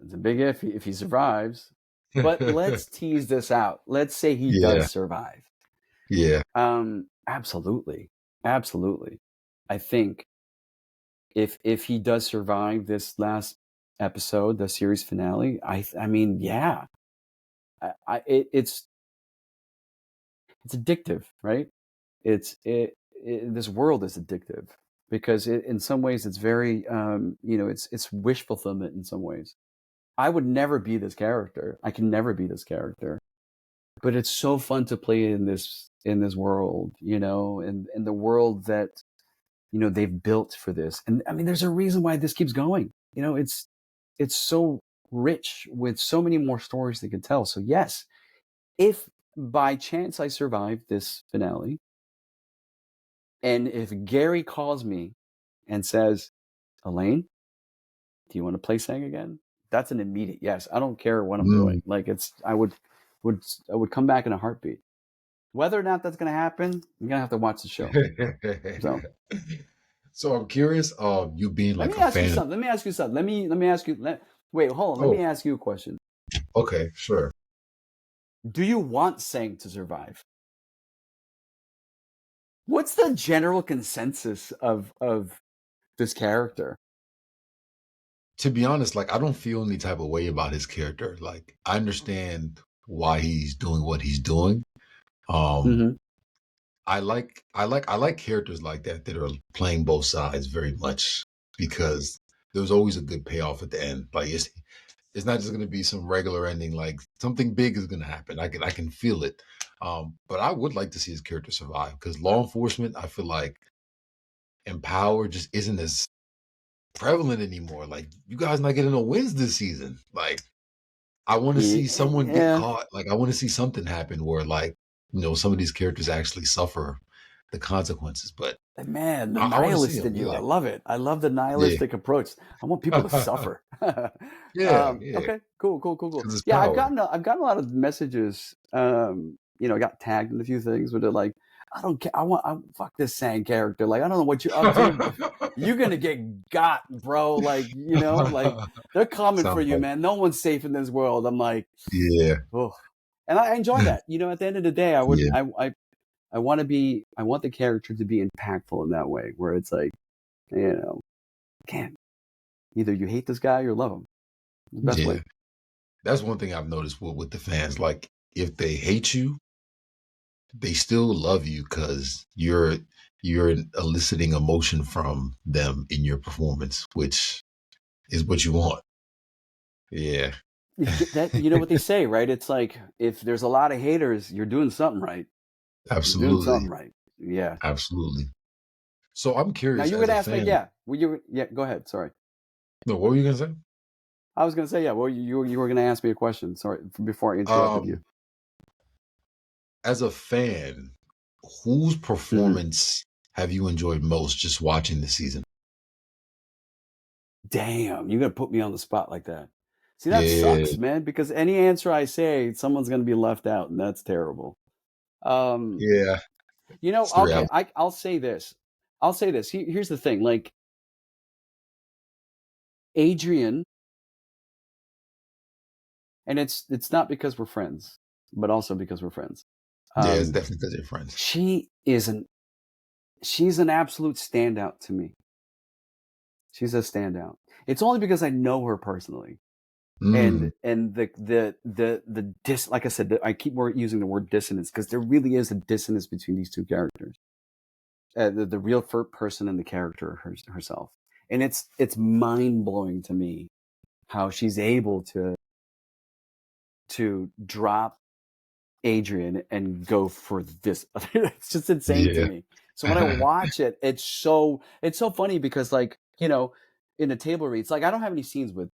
It's a big if he survives. But let's tease this out. Let's say he Yeah, does survive. yeah. Absolutely, absolutely. I think if he does survive this last episode, the series finale, I mean, yeah, it's addictive, right? This world is addictive, because in some ways it's very, it's wish fulfillment in some ways. I would never be this character. I can never be this character. But it's so fun to play in this world, and the world that they've built for this. And I mean, there's a reason why this keeps going. It's so rich with so many more stories they could tell. So yes, if by chance I survive this finale, and if Gary calls me and says, Elaine, do you want to play Sang again? That's an immediate yes. I don't care what I'm Mm, doing. Like, I would come back in a heartbeat. Whether or not that's going to happen, you're going to have to watch the show. So, So I'm curious, you being let like me a ask you fan. something. Let me ask you something. Let me ask you. Wait, hold on. Let Oh, me ask you a question. okay, sure. Do you want Seng to survive? What's the general consensus of this character? To be honest, like I don't feel any type of way about his character. Like I understand why he's doing what he's doing. Um, Mm-hmm. I like characters like that are playing both sides very much because there's always a good payoff at the end. Like it's not just going to be some regular ending. Like something big is going to happen. I can feel it. But I would like to see his character survive because law enforcement, I feel like, and power just isn't as prevalent anymore. Like you guys not getting no wins this season. Like I want to see someone get Yeah, caught. Like I want to see something happen where like some of these characters actually suffer the consequences. But man, the I want to see nihilist them. in you. I Yeah, love it. I love the yeah, nihilistic approach. I want people to suffer. yeah, yeah. Okay, cool. Because it's Yeah, power. I've gotten a lot of messages. I got tagged in a few things where they're like, I don't care. Fuck this Sang character. Like, I don't know what you're up to, but you're gonna get got, bro. Like, like they're coming for Sounds you, like man. No one's safe in this world. I'm like, yeah, oh, and I enjoy that. At the end of the day, yeah, I want the character to be impactful in that way, where it's like, can't either you hate this guy or love him. The best yeah. way. That's one thing I've noticed with the fans. Like if they hate you, they still love you because you're eliciting emotion from them in your performance, which is what you want. Yeah. That you know what they say, right? It's like if there's a lot of haters, you're doing something right. You're doing Absolutely. something right. Yeah. Absolutely. So I'm Now curious you were as gonna a ask me, fan. yeah. Yeah. Go ahead. Sorry. No, what were you gonna say? I was gonna say, yeah. Well, you were gonna ask me a question. Sorry, before I interrupted you. Um, as a fan, whose Mhm. performance have you enjoyed most just watching the season? Damn, you're gonna put me on the spot like that. See, that Yeah, sucks, man. Because any answer I say, someone's gonna be left out, and that's terrible. Um, yeah, it's the okay. reality. I'll say this. Here's the thing. Like Adrian, and it's not because we're friends, but also because we're friends. Yeah, it's Um, definitely because you're friends. she is an she's an absolute standout to me. She's a standout. It's only because I know her personally, and Mm, like I said, I keep using the word dissonance because there really is a dissonance between these two characters, the real person and the character herself, and it's mind blowing to me how she's able to drop Adrian and go for this. It's just insane to yeah. me. So when I watch it, it's so funny because like, in the table reads, like I don't have any scenes with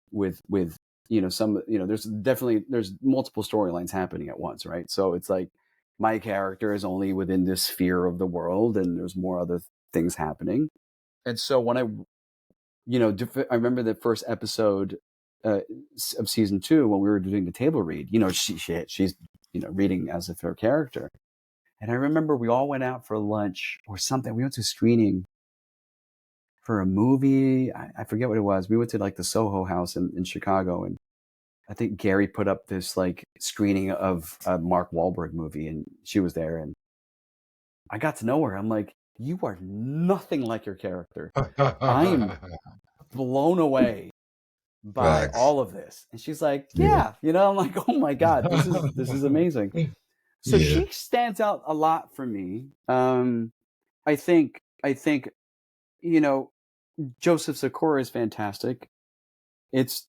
some, there's multiple storylines happening at once, right? So it's like my character is only within this sphere of the world and there's more other things happening. And so when I remember the first episode uh, of season 2 when we were doing the table read. She's reading as if her character, and I remember we all went out for lunch or something. We went to a screening for a movie. I forget what it was. We went to like the Soho House in Chicago, and I think Gary put up this like screening of a Mark Wahlberg movie, and she was there, and I got to know her. I'm like, you are nothing like your character. I am blown away by Facts. all of this. And she's like, Yeah. yeah, I'm like, oh my God, this is amazing. So Yeah. she stands out a lot for me. I think, you know, Joseph Sikora is fantastic. It's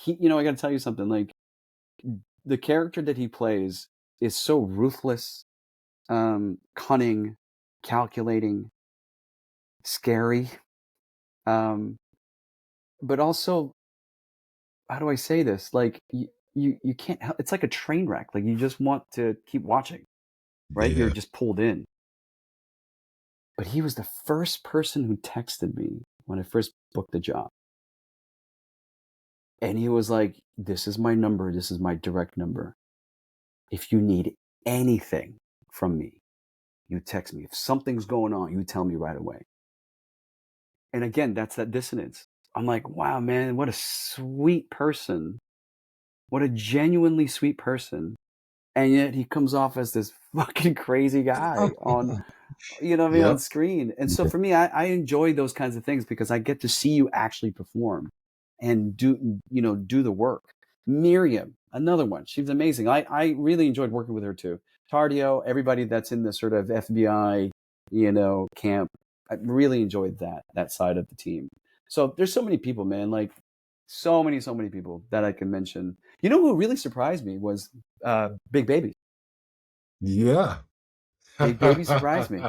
I got to tell you something. Like the character that he plays is so ruthless, cunning, calculating, scary, um, but also, how do I say this? Like you can't help. It's like a train wreck. Like you just want to keep watching, right? You're Yeah. just pulled in. But he was the first person who texted me when I first booked the job. And he was like, this is my number. This is my direct number. If you need anything from me. You text me. If something's going on, you tell me right away. And again, that's that dissonance. I'm like, wow, man, what a sweet person. What a genuinely sweet person. And yet he comes off as this fucking crazy guy on, you know what I mean, on Yep. screen. And so for me, I enjoy those kinds of things because I get to see you actually perform and do the work. Miriam, another one. She's amazing. I really enjoyed working with her too. Tardio, everybody that's in the sort of FBI, camp. I really enjoyed that side of the team. So there's so many people, man, like so many people that I can mention. You know who really surprised me was Big Baby. Yeah. Big Baby surprised me.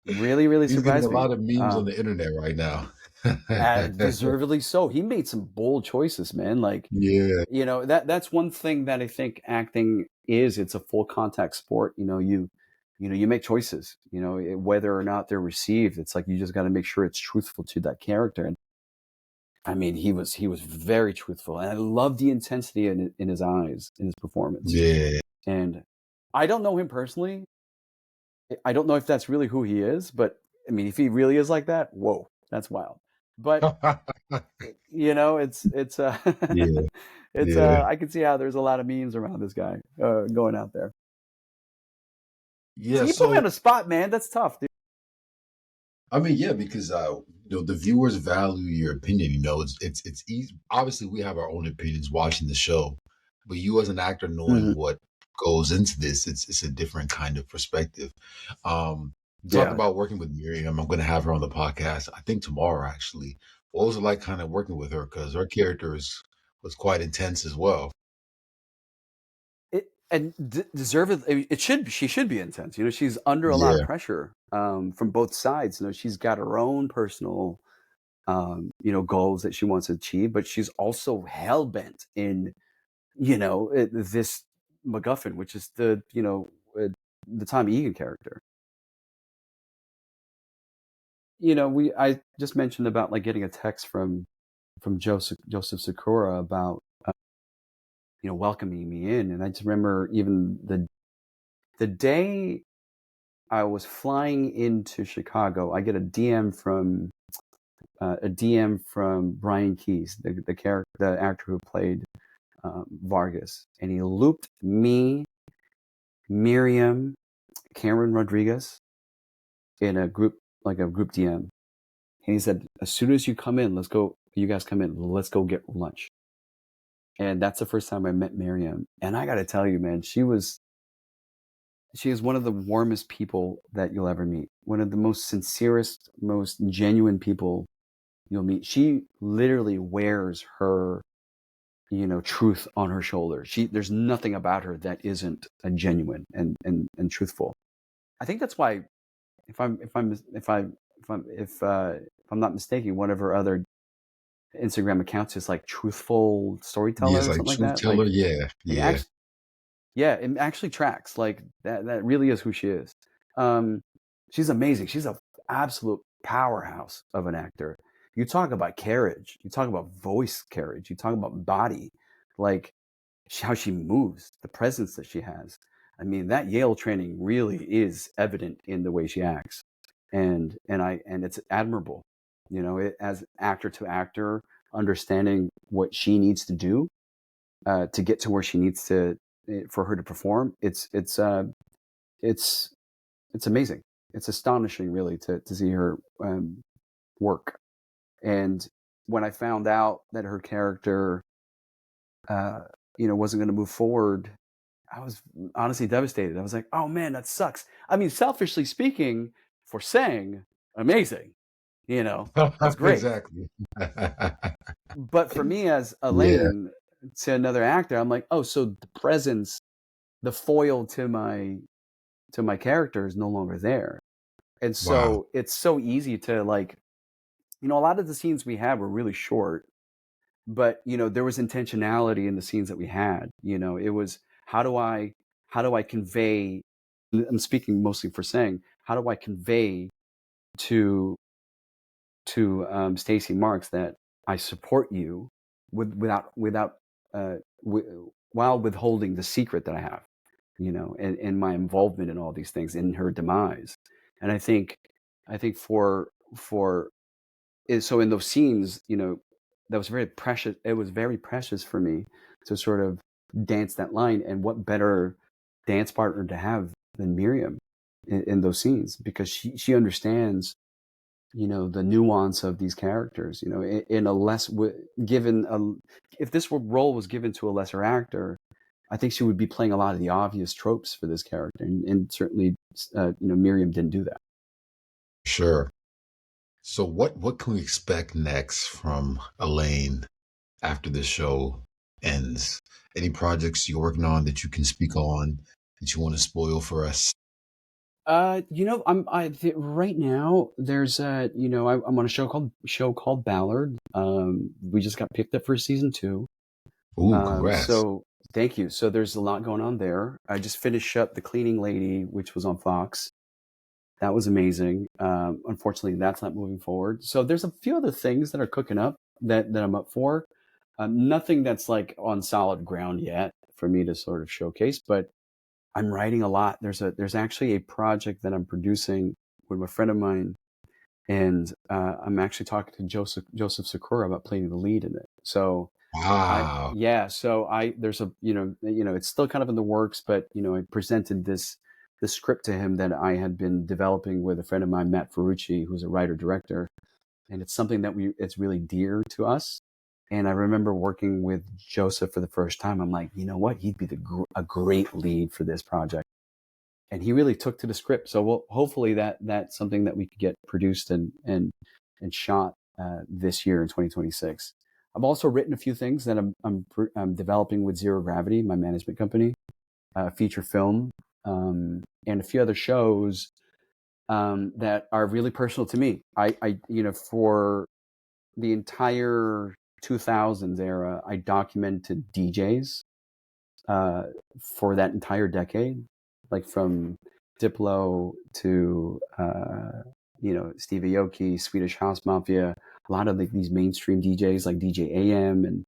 Really, really He's getting a surprised me. lot of memes on the internet right now. Deservedly so. He made some bold choices, man. Like, Yeah. that's one thing that I think acting is. It's a full contact sport. You make choices. Whether or not they're received. It's like you just got to make sure it's truthful to that character. And I mean, he was very truthful, and I love the intensity in his eyes in his performance. Yeah. And I don't know him personally. I don't know if that's really who he is, but I mean, if he really is like that, whoa, that's wild. But it's Yeah. it's Yeah. I can see how there's a lot of memes around this guy going out there. So Yeah. you put me on So the spot, man. That's tough, dude. I mean, yeah, because the viewers value your opinion. It's easy. Obviously, we have our own opinions watching the show, but you as an actor knowing Mhm. what goes into this, it's a different kind of perspective. Um, Talk Yeah. about working with Miriam. I'm going to have her on the podcast. I think tomorrow, actually. What was it like, kind of working with her? Because her character was quite intense as well. Deservedly, she should be intense. She's under a lot of Yeah. pressure from both sides. She's got her own personal goals that she wants to achieve, but she's also hell bent in this MacGuffin, which is the Tommy Egan character. I just mentioned about like getting a text from Joseph Sakura about welcoming me in, and I just remember even the day I was flying into Chicago, I get a DM from Brian Keyes, the actor who played Vargas, and he looped me, Miriam, Cameron Rodriguez in a group DM, and he said, "As soon as you come in, let's go. You guys come in. Let's go get lunch." And that's the first time I met Miriam, and I got to tell you, man, she is one of the warmest people that you'll ever meet. One of the most sincerest, most genuine people you'll meet. She literally wears her, truth on her shoulder. There's nothing about her that isn't a genuine and truthful. I think that's why, if I'm not mistaken, one of her other Instagram accounts is like truthful Yeah, storyteller it's or like something like truth that. teller. Like Yeah. it Yeah. actually, yeah, it actually tracks. Like that really is who she is. Um, she's amazing. She's a absolute powerhouse of an actor. You talk about carriage. You talk about voice carriage. You talk about body, like how she moves, the presence that she has. I mean, that Yale training really is evident in the way she acts, and it's admirable. As actor to actor, understanding what she needs to do to get to where she needs to for her to perform. It's amazing. It's astonishing, really, to see her work. And when I found out that her character, wasn't going to move forward, I was honestly devastated. I was like, "Oh man, that sucks." I mean, selfishly speaking, for Sang, amazing. That's great. Exactly. But for me, as Yeah. Alain, to another actor, I'm like, "Oh, so the presence, the foil to my character is no longer there." And Wow. so it's so easy to like, a lot of the scenes we had were really short, but there was intentionality in the scenes that we had. It was how do I convey, I'm speaking mostly for saying, how do I convey to Stacey Marks that I support you without while withholding the secret that I have. and my involvement in all these things, in her demise. And I think for so in those scenes, that was very precious. It was very precious for me to sort of dance that line. And what better dance partner to have than Miriam in those scenes, because she understands, the nuance of these characters, in a less given a if this role was given to a lesser actor, I think she would be playing a lot of the obvious tropes for this character, and certainly, Miriam didn't do that. Sure. So what can we expect next from Elaine after the show ends? Any projects you're working on that you can speak on that you want to spoil for us? Right now there's I'm on a show called Ballard. We just got picked up for season 2. Ooh, congrats. So thank you. So there's a lot going on there. I just finished up The Cleaning Lady, which was on Fox. That was amazing. Unfortunately, that's not moving forward. So there's a few other things that are cooking up that I'm up for. Nothing that's like on solid ground yet for me to sort of showcase, but I'm writing a lot. There's actually a project that I'm producing with a friend of mine, and I'm actually talking to Joseph Sakura about playing the lead in it. So Wow. there's a it's still kind of in the works, but I presented this script to him that I had been developing with a friend of mine, Matt Ferrucci, who's a writer director, and it's something that it's really dear to us. And I remember working with Joseph for the first time. I'm like, you know what? He'd be a great lead for this project. And he really took to the script. So hopefully that's something that we could get produced and shot this year in 2026. I've also written a few things that I'm developing with Zero Gravity, my management company, feature film, and a few other shows that are really personal to me. For the entire 2000s era, I documented DJs for that entire decade, like from Diplo to Stevie Aoki, Swedish House Mafia, a lot of these mainstream DJs like DJ AM,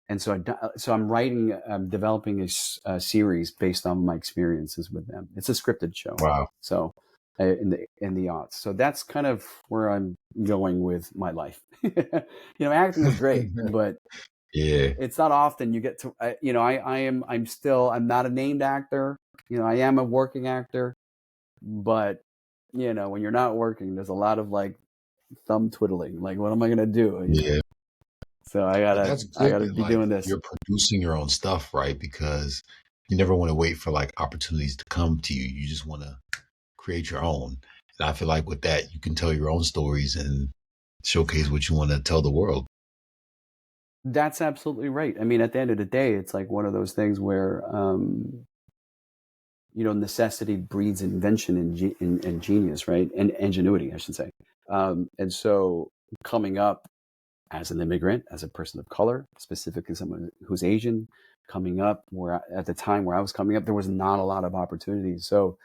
and so I'm developing a series based on my experiences with them. It's a scripted show, Wow. so in the aughts. So that's kind of where I'm going with my life. Acting is great, but Yeah. it's not often you get to, I'm not a named actor. I am a working actor, but when you're not working, there's a lot of like thumb twiddling. Like, what am I going to do? Yeah. So But that's I good gotta that be like doing this. you're producing your own stuff, right? Because you never want to wait for like opportunities to come to you. You just want to create your own. And I feel like with that, you can tell your own stories and showcase what you want to tell the world. That's absolutely right. I mean, at the end of the day, it's like one of those things where, necessity breeds invention and genius, right? And ingenuity, I should say. And so coming up as an immigrant, as a person of color, specifically someone who's Asian, coming up at the time where I was coming up, there was not a lot of opportunities. So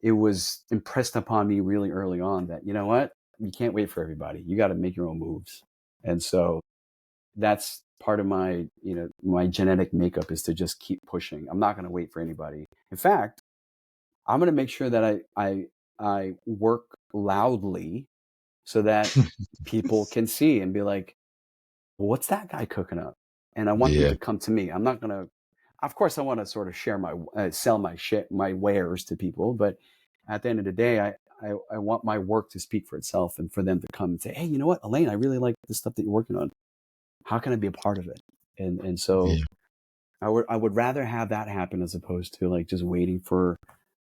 it was impressed upon me really early on that, you know what, you can't wait for everybody. You got to make your own moves. And so that's part of my genetic makeup, is to just keep pushing. I'm not going to wait for anybody. In fact, I'm going to make sure that I work loudly so that people can see and be like, what's that guy cooking up? And I want them Yeah. to come to me. I'm not going to, of course, I want to sort of share sell my wares to people. But at the end of the day, I want my work to speak for itself, and for them to come and say, hey, you know what, Elaine, I really like the stuff that you're working on. How can I be a part of it? And so Yeah. I would rather have that happen, as opposed to like just waiting for,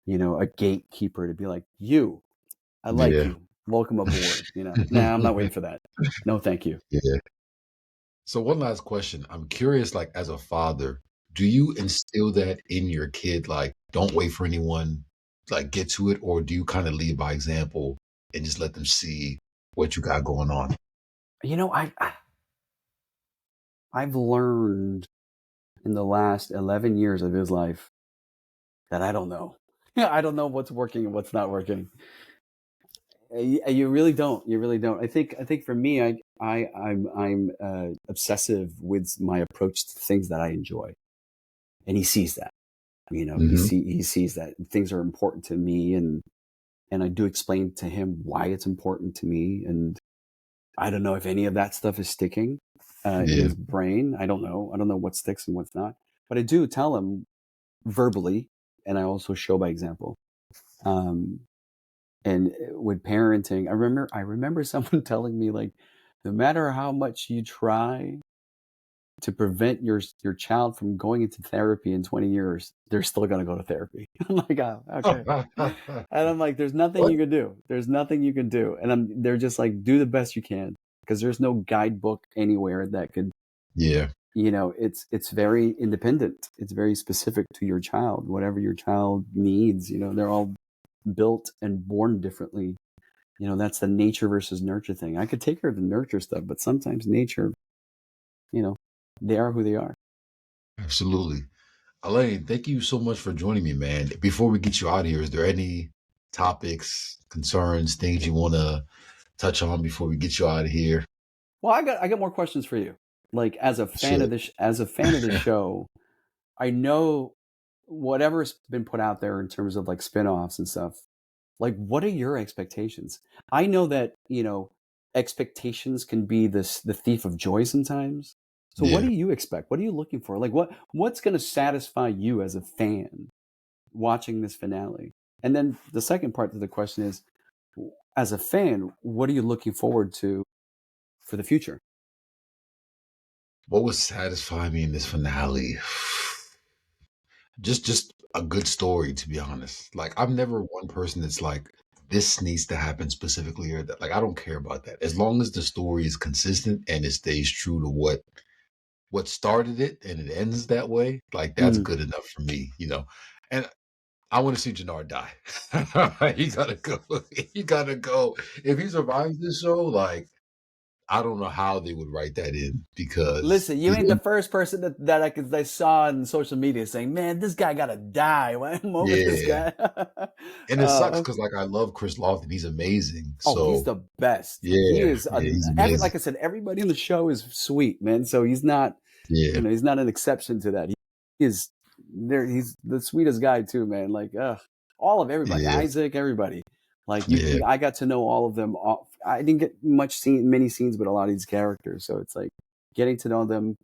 a gatekeeper to be like, I like Yeah. you. Welcome aboard. Nah, I'm not waiting for that. No, thank you. Yeah. So one last question. I'm curious, like as a father, do you instill that in your kid? Like, don't wait for anyone, like get to it, or do you kind of lead by example and just let them see what you got going on? I've learned in the last 11 years of his life that I don't know. I don't know what's working and what's not working. You really don't. You really don't. I think for me, I'm obsessive with my approach to things that I enjoy, and he sees that. Hmm. He sees that things are important to me, and I do explain to him why it's important to me. And I don't know if any of that stuff is sticking in Yeah. his brain. I don't know. I don't know what sticks and what's not. But I do tell him verbally, and I also show by example. Um, and with parenting, I remember someone telling me, like, no matter how much you try to prevent your child from going into therapy in 20 years, they're still going to go to therapy. I'm like, oh, okay. And I'm like, there's nothing What? you can do. There's nothing you can do. And they're just like, do the best you can, because there's no guidebook anywhere that could, Yeah. it's very independent. It's very specific to your child, whatever your child needs. They're all built and born differently. That's the nature versus nurture thing. I could take care of the nurture stuff, but sometimes nature, you know, they are who they are. Absolutely. Alain, thank you so much for joining me, man. Before we get you out of here, is there any topics, concerns, things you want to touch on before we get you out of here? Well, I got more questions for you. Like, as a fan of Shit. this show, I know whatever's been put out there in terms of like spin-offs and stuff. Like, what are your expectations? I know that, expectations can be the thief of joy sometimes. So what Yeah. do you expect? What are you looking for? Like, what's going to satisfy you as a fan watching this finale? And then the second part of the question is, as a fan, what are you looking forward to for the future? What was satisfying me in this finale? Just a good story, to be honest. Like, I'm never one person that's like, this needs to happen specifically, or that. Like, I don't care about that. As long as the story is consistent and it stays true to what started it and it ends that way, like, that's Mm. good enough for me. And I want to see Jannard die. He gotta go. He gotta go. If he survives this show, like, I don't know how they would write that in, because Listen, you ain't the first person that I saw on social media saying, "Man, this guy gotta die." I'm over this yeah. guy. And it sucks because, like, I love Chris Lofton. He's amazing. Oh, he's So the best. He yeah, is yeah, he's like amazing. I said, everybody in the show is sweet, man. So he's not, Yeah, he's not an exception to that. He is there. He's the sweetest guy too, man. Like, all of everybody, yeah, Isaac, everybody. Like, yeah. I got to know all of them. I didn't get many scenes with a lot of these characters. So it's like getting to know them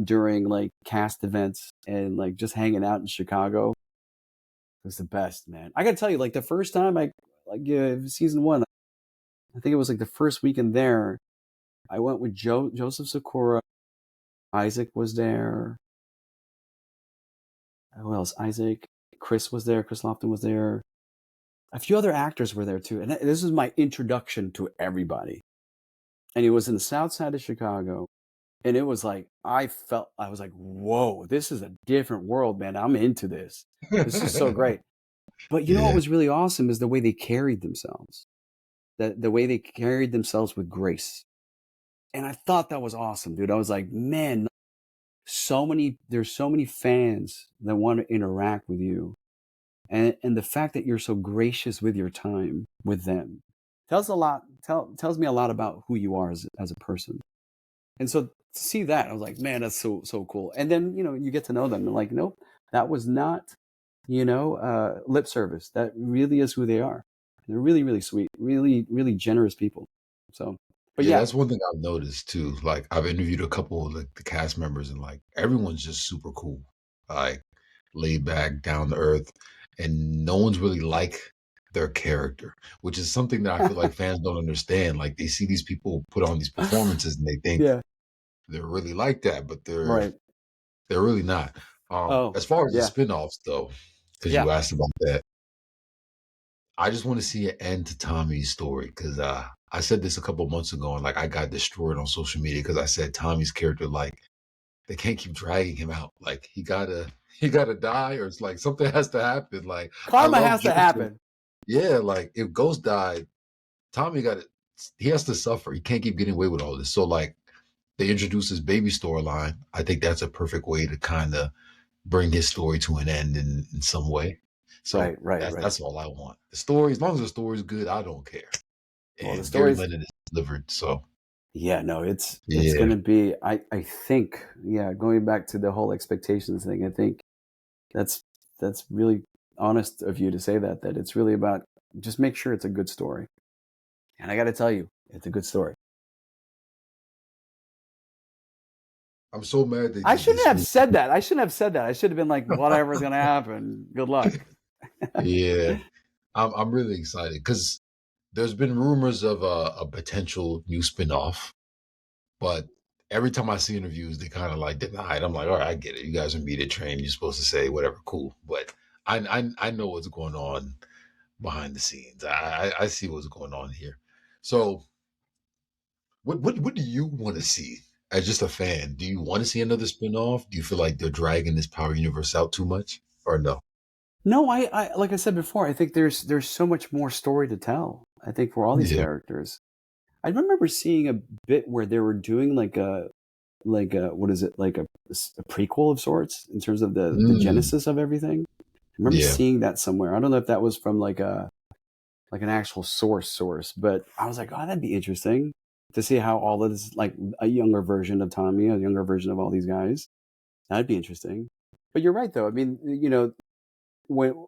during like cast events and like just hanging out in Chicago was the best, man. I got to tell you, like the first time season one, I think it was like the first weekend there. I went with Joseph Sakura. Isaac was there. Who else? Isaac. Chris was there. Chris Lofton was there. A few other actors were there too. And this was my introduction to everybody. And it was in the south side of Chicago. And it was like, I was like, whoa, this is a different world, man. I'm into this. This is so great. But you know what Yeah, was really awesome is the way they carried themselves. The way they carried themselves with grace. And I thought that was awesome, dude. I was like, man, there's so many fans that want to interact with you. And the fact that you're so gracious with your time with them tells me a lot about who you are as a person. And so to see that, I was like, man, that's so cool. And then, you get to know them. And like, nope, that was not, lip service. That really is who they are. They're really, really sweet, really, really generous people. So, but yeah. yeah, That's one thing I've noticed too. Like, I've interviewed a couple of the cast members, and like, everyone's just super cool, like, laid back, down to earth, and no one's really like their character, which is something that I feel like fans don't understand. Like, they see these people put on these performances and they think yeah, they're really like that, but they're right. they're really not. Oh, As far as the yeah, spin-offs though, because yeah. you asked about that, I just want to see an end to Tommy's story, because I said this a couple months ago, and like, I got destroyed on social media because I said Tommy's character, like, they can't keep dragging him out. Like, he gotta die, or it's like something has to happen. Like, I Karma love has to Joseph. happen. Yeah, like, if Ghost died, Tommy got it. He has to suffer. He can't keep getting away with all this. So, like, they introduced his baby storyline. I think that's a perfect way to kind of bring his story to an end in some way. So Right, right, that's right. that's all I want. The story, as long as the story is good, I don't care. Well, the And Gary stories, Lennon is delivered. So yeah, no, it's yeah, gonna be. I think, yeah, going back to the whole expectations thing. I think that's that's really honest of you to say that it's really about just make sure it's a good story. And I got to tell you, it's a good story. I'm so mad they I did shouldn't this. have said that. I shouldn't have said that. I should have been like, whatever's going to happen. Good luck. Yeah, I'm really excited because there's been rumors of a potential new spinoff, but every time I see interviews, they kind of like deny it. I'm like, all right, I get it. You guys are media trained. You're supposed to say whatever, cool. But I know what's going on behind the scenes. I see what's going on here. So what do you want to see as just a fan? Do you want to see another spinoff? Do you feel like they're dragging this Power Universe out too much, or no? No, I like I said before, I think there's so much more story to tell. I think for all these Yeah. characters. I remember seeing a bit where they were doing like a what is it, like a prequel of sorts in terms of the Mm, genesis of everything. I remember yeah. seeing that somewhere. I don't know if that was from like an actual source, but I was like, oh, that'd be interesting to see how all of this, like a younger version of Tommy, a younger version of all these guys. That'd be interesting. But you're right, though. I mean, when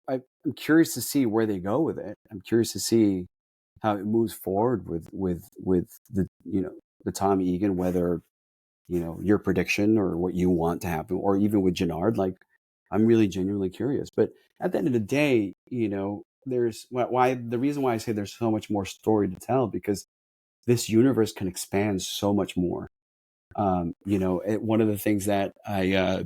I'm curious to see where they go with it. I'm curious to see how it moves forward with the the Tommy Egan, whether your prediction or what you want to happen, or even with Jannard. Like, I'm really genuinely curious. But at the end of the day, there's why the reason why I say there's so much more story to tell, because this universe can expand so much more. One of the things that I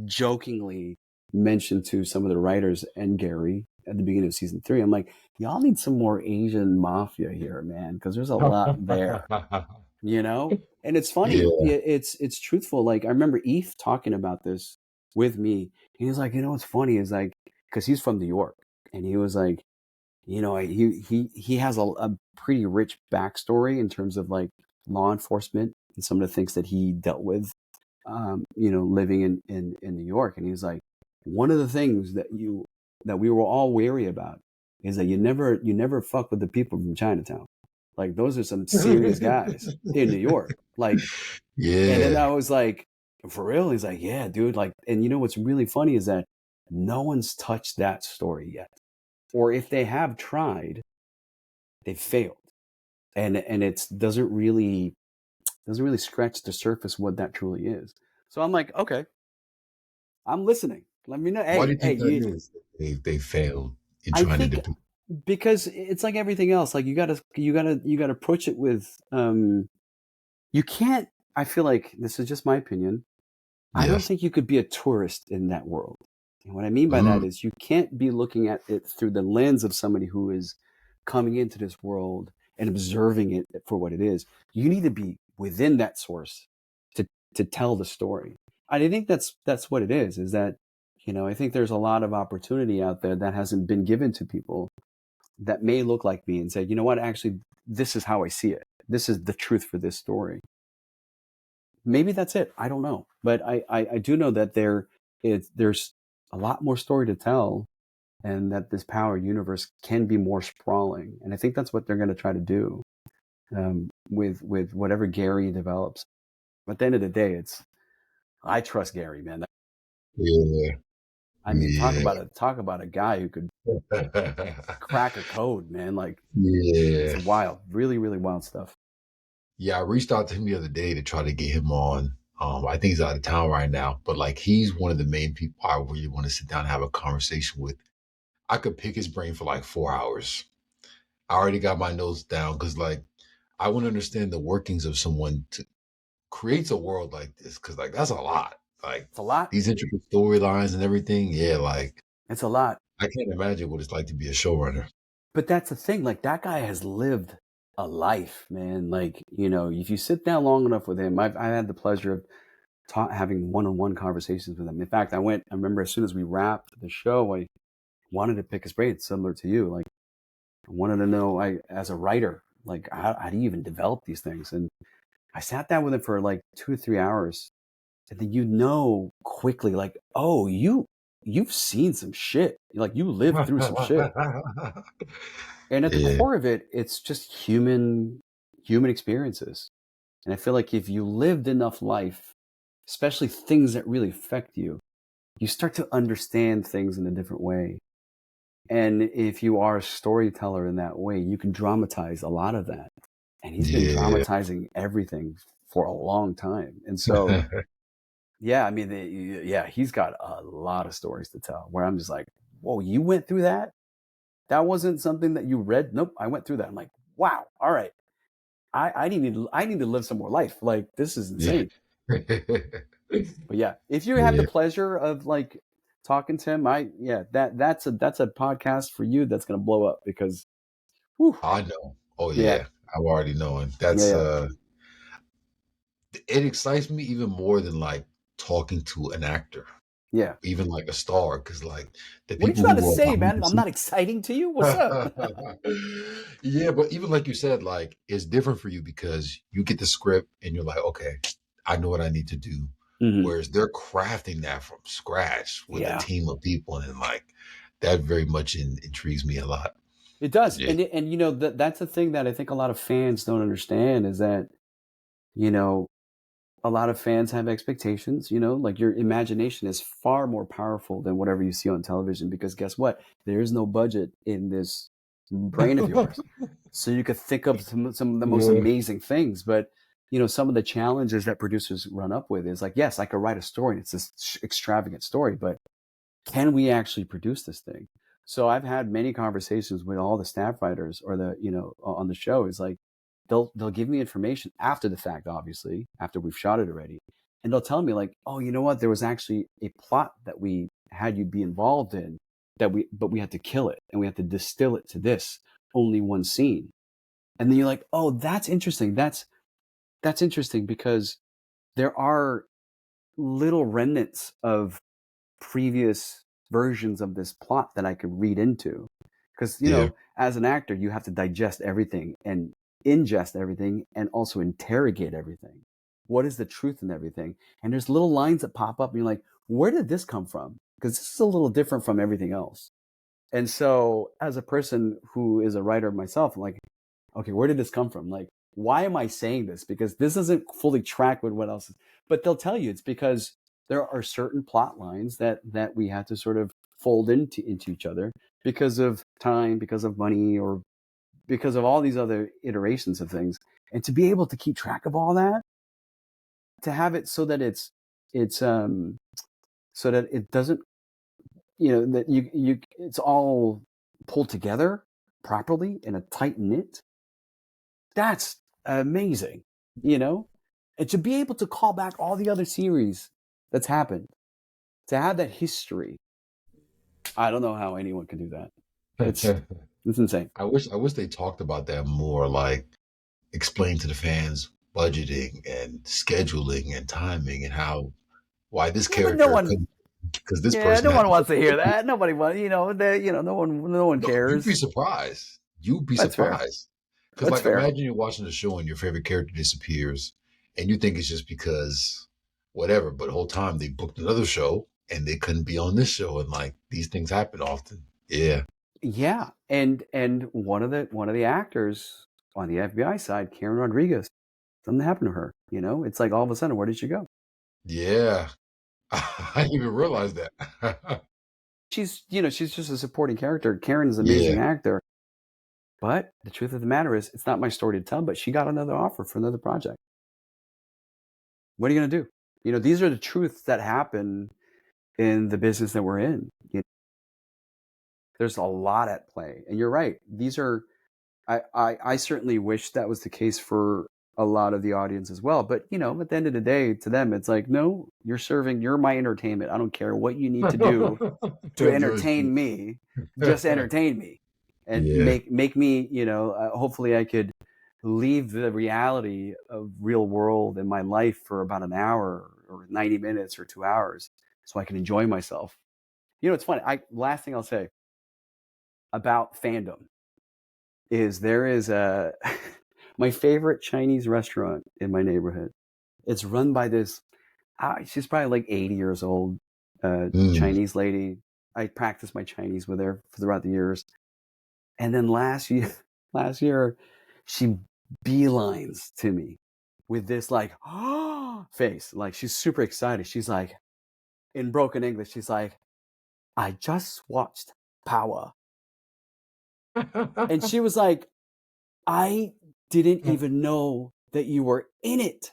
jokingly mentioned to some of the writers and Gary at the beginning of season 3, I'm like, y'all need some more Asian mafia here, man, because there's a lot there, And it's funny, Yeah. it's truthful. Like, I remember Eve talking about this with me, and he's like, what's funny is, like, because he's from New York, and he was like, he has a pretty rich backstory in terms of like law enforcement and some of the things that he dealt with, living in New York. And he's like, one of the things that we were all wary about is that you never fuck with the people from Chinatown. Like, those are some serious guys in New York. Like, and then Yeah. I was like, for real? He's like, yeah, dude. Like, and what's really funny is that no one's touched that story yet. Or if they have tried, they failed. And it doesn't really scratch the surface what that truly is. So I'm like, okay, I'm listening. Let me know. Why do Hey, you think that you. is? They failed in I trying to think depict. because it's like everything else. Like, you gotta approach it with. You can't. I feel like this is just my opinion. I don't Yes. think you could be a tourist in that world. And what I mean by that Mm, is you can't be looking at it through the lens of somebody who is coming into this world and observing it for what it is. You need to be within that source to tell the story. I think that's what it is that, I think there's a lot of opportunity out there that hasn't been given to people that may look like me and say, you know what, actually, this is how I see it. This is the truth for this story. Maybe that's it. I don't know, but I do know that there's a lot more story to tell, and that this power universe can be more sprawling. And I think that's what they're going to try to do, with whatever Gary develops. But at the end of the day, I trust Gary, man. yeah. I mean, talk Yeah. about a guy who could crack a code, man. Like, it's Yeah. wild, really, really wild stuff. Yeah. I reached out to him the other day to try to get him on. I think he's out of town right now, but like he's one of the main people I really want to sit down and have a conversation with. I could pick his brain for like 4 hours. I already got my notes down because like I want to understand the workings of someone to creates a world like this because like that's a lot. Like It's a lot. these intricate storylines and everything. Yeah, like It's a lot. I can't imagine what it's like to be a showrunner. But that's the thing. Like, that guy has lived a life, man. Like, if you sit down long enough with him, I had the pleasure of having one-on-one conversations with him. In fact, I remember as soon as we wrapped the show, I wanted to pick his brain, similar to you. Like, I wanted to know, as a writer, like, how do you even develop these things? And I sat down with him for like 2 or 3 hours. And then, quickly, like, oh, you've seen some shit. Like, you lived through some shit. And at the Yeah, core of it, it's just human experiences. And I feel like if you lived enough life, especially things that really affect you, you start to understand things in a different way. And if you are a storyteller in that way, you can dramatize a lot of that. And he's been Yeah. dramatizing everything for a long time. And so, yeah, I mean, he's got a lot of stories to tell where I'm just like, whoa, you went through that? That wasn't something that you read? Nope, I went through that. I'm like, wow, all right. I need to live some more life. Like, this is Yeah. insane. But yeah, if you have the Yeah. pleasure of like talking to him, that's a podcast for you that's gonna blow up because, whew, I know. Oh yeah, yeah. I'm already knowing. yeah, That's yeah, it excites me even more than like talking to an actor, yeah. even like a star, because like the What are you people trying to who are say, behind man? the I'm not exciting to you. What's up? yeah, but even like you said, like it's different for you because you get the script and you're like, okay, I know what I need to do. Hmm. Whereas they're crafting that from scratch with a Yeah, team of people, and like that very much intrigues me a lot. it does, Yeah. and you know that's the thing that I think a lot of fans don't understand is that you know a lot of fans have expectations, like your imagination is far more powerful than whatever you see on television because guess what? There is no budget in this brain of yours. So you could think of some of the most Yeah. amazing things, but some of the challenges that producers run up with is like, yes, I could write a story and it's this extravagant story, but can we actually produce this thing? So I've had many conversations with all the staff writers or on the show is like they'll give me information after the fact, obviously, after we've shot it already. And they'll tell me like, oh, you know what? There was actually a plot that we had you be involved in but we had to kill it and we had to distill it to this only one scene. And then you're like, oh, that's interesting. That's interesting because there are little remnants of previous versions of this plot that I could read into. Because, Yeah. as an actor, you have to digest everything and ingest everything and also interrogate everything. What is the truth in everything? And there's little lines that pop up and you're like, where did this come from? Because this is a little different from everything else. And so, as a person who is a writer myself, I'm like, okay, where did this come from? Like, why am I saying this? Because this doesn't fully track with what else is. But they'll tell you it's because there are certain plot lines that we had to sort of fold into each other because of time, because of money, or because of all these other iterations of things. And to be able to keep track of all that, to have it so that it's so that it doesn't that you it's all pulled together properly in a tight knit. That's amazing, you know? And to be able to call back all the other series that's happened, to have that history, I don't know how anyone can do that. It's it's insane. I wish they talked about that more, like explain to the fans budgeting and scheduling and timing and how why this Yeah, but no character one, could because this yeah, person no had one wants to hear that. Nobody wants, no one no, you'd be cares. surprised. You'd be That's fair. surprised. Because That's like fair. imagine you're watching the show and your favorite character disappears and you think it's just because whatever, but the whole time they booked another show and they couldn't be on this show and like these things happen often. Yeah. Yeah, and one of the actors on the FBI side, Karen Rodriguez, something happened to her. It's like all of a sudden, where did she go? Yeah. I didn't even realize that. She's just a supporting character. Karen is an Yeah. amazing actor, but the truth of the matter is, it's not my story to tell. But she got another offer for another project. What are you gonna do? These are the truths that happen in the business that we're in. There's a lot at play, and you're right. These are I certainly wish that was the case for a lot of the audience as well. But at the end of the day, to them, it's like, no, you're my entertainment. I don't care what you need to do to That's really entertain true. me. Just entertain me and Yeah. make me. Hopefully, I could leave the reality of real world in my life for about an hour or 90 minutes or 2 hours, so I can enjoy myself. It's funny. Last thing I'll say about fandom is there is a my favorite Chinese restaurant in my neighborhood. It's run by this. She's probably like 80 years old, Mm. Chinese lady. I practiced my Chinese with her throughout the years, and then last year, last year, she beelines to me with this like face, like she's super excited. She's like, in broken English, she's like, I just watched Power. And she was like, I didn't even know that you were in it.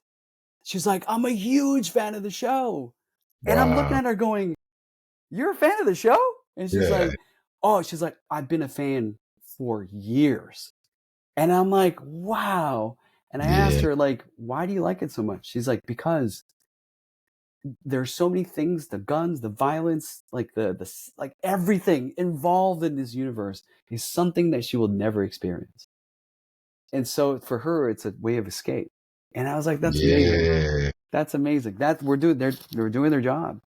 She's like, I'm a huge fan of the show. And I'm looking Wow. at her going, you're a fan of the show? And she's Yeah. like, oh, she's like, I've been a fan for years. And I'm like, wow. And I asked Yeah. her, like, why do you like it so much? She's like, because there's so many things, the guns, the violence, like the like everything involved in this universe is something that she will never experience. And so for her, it's a way of escape. And I was like, that's amazing. Yeah. That's amazing. That they're doing their job.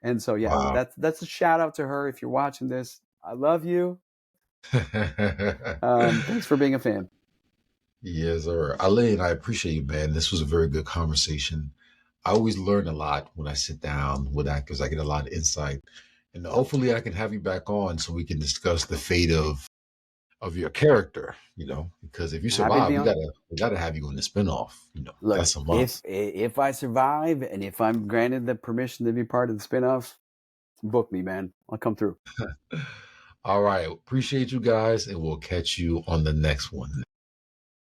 And so yeah, Wow. that's a shout out to her. If you're watching this, I love you. Thanks for being a fan. Yes, sir. Alain, I appreciate you, man. This was a very good conversation. I always learn a lot when I sit down with actors. I get a lot of insight. And hopefully I can have you back on so we can discuss the fate of your character, because if you Happy to survive, be on. we gotta have you in the spinoff. Look, That's a must. if I survive and if I'm granted the permission to be part of the spinoff, book me, man. I'll come through. All right. Appreciate you guys, and we'll catch you on the next one.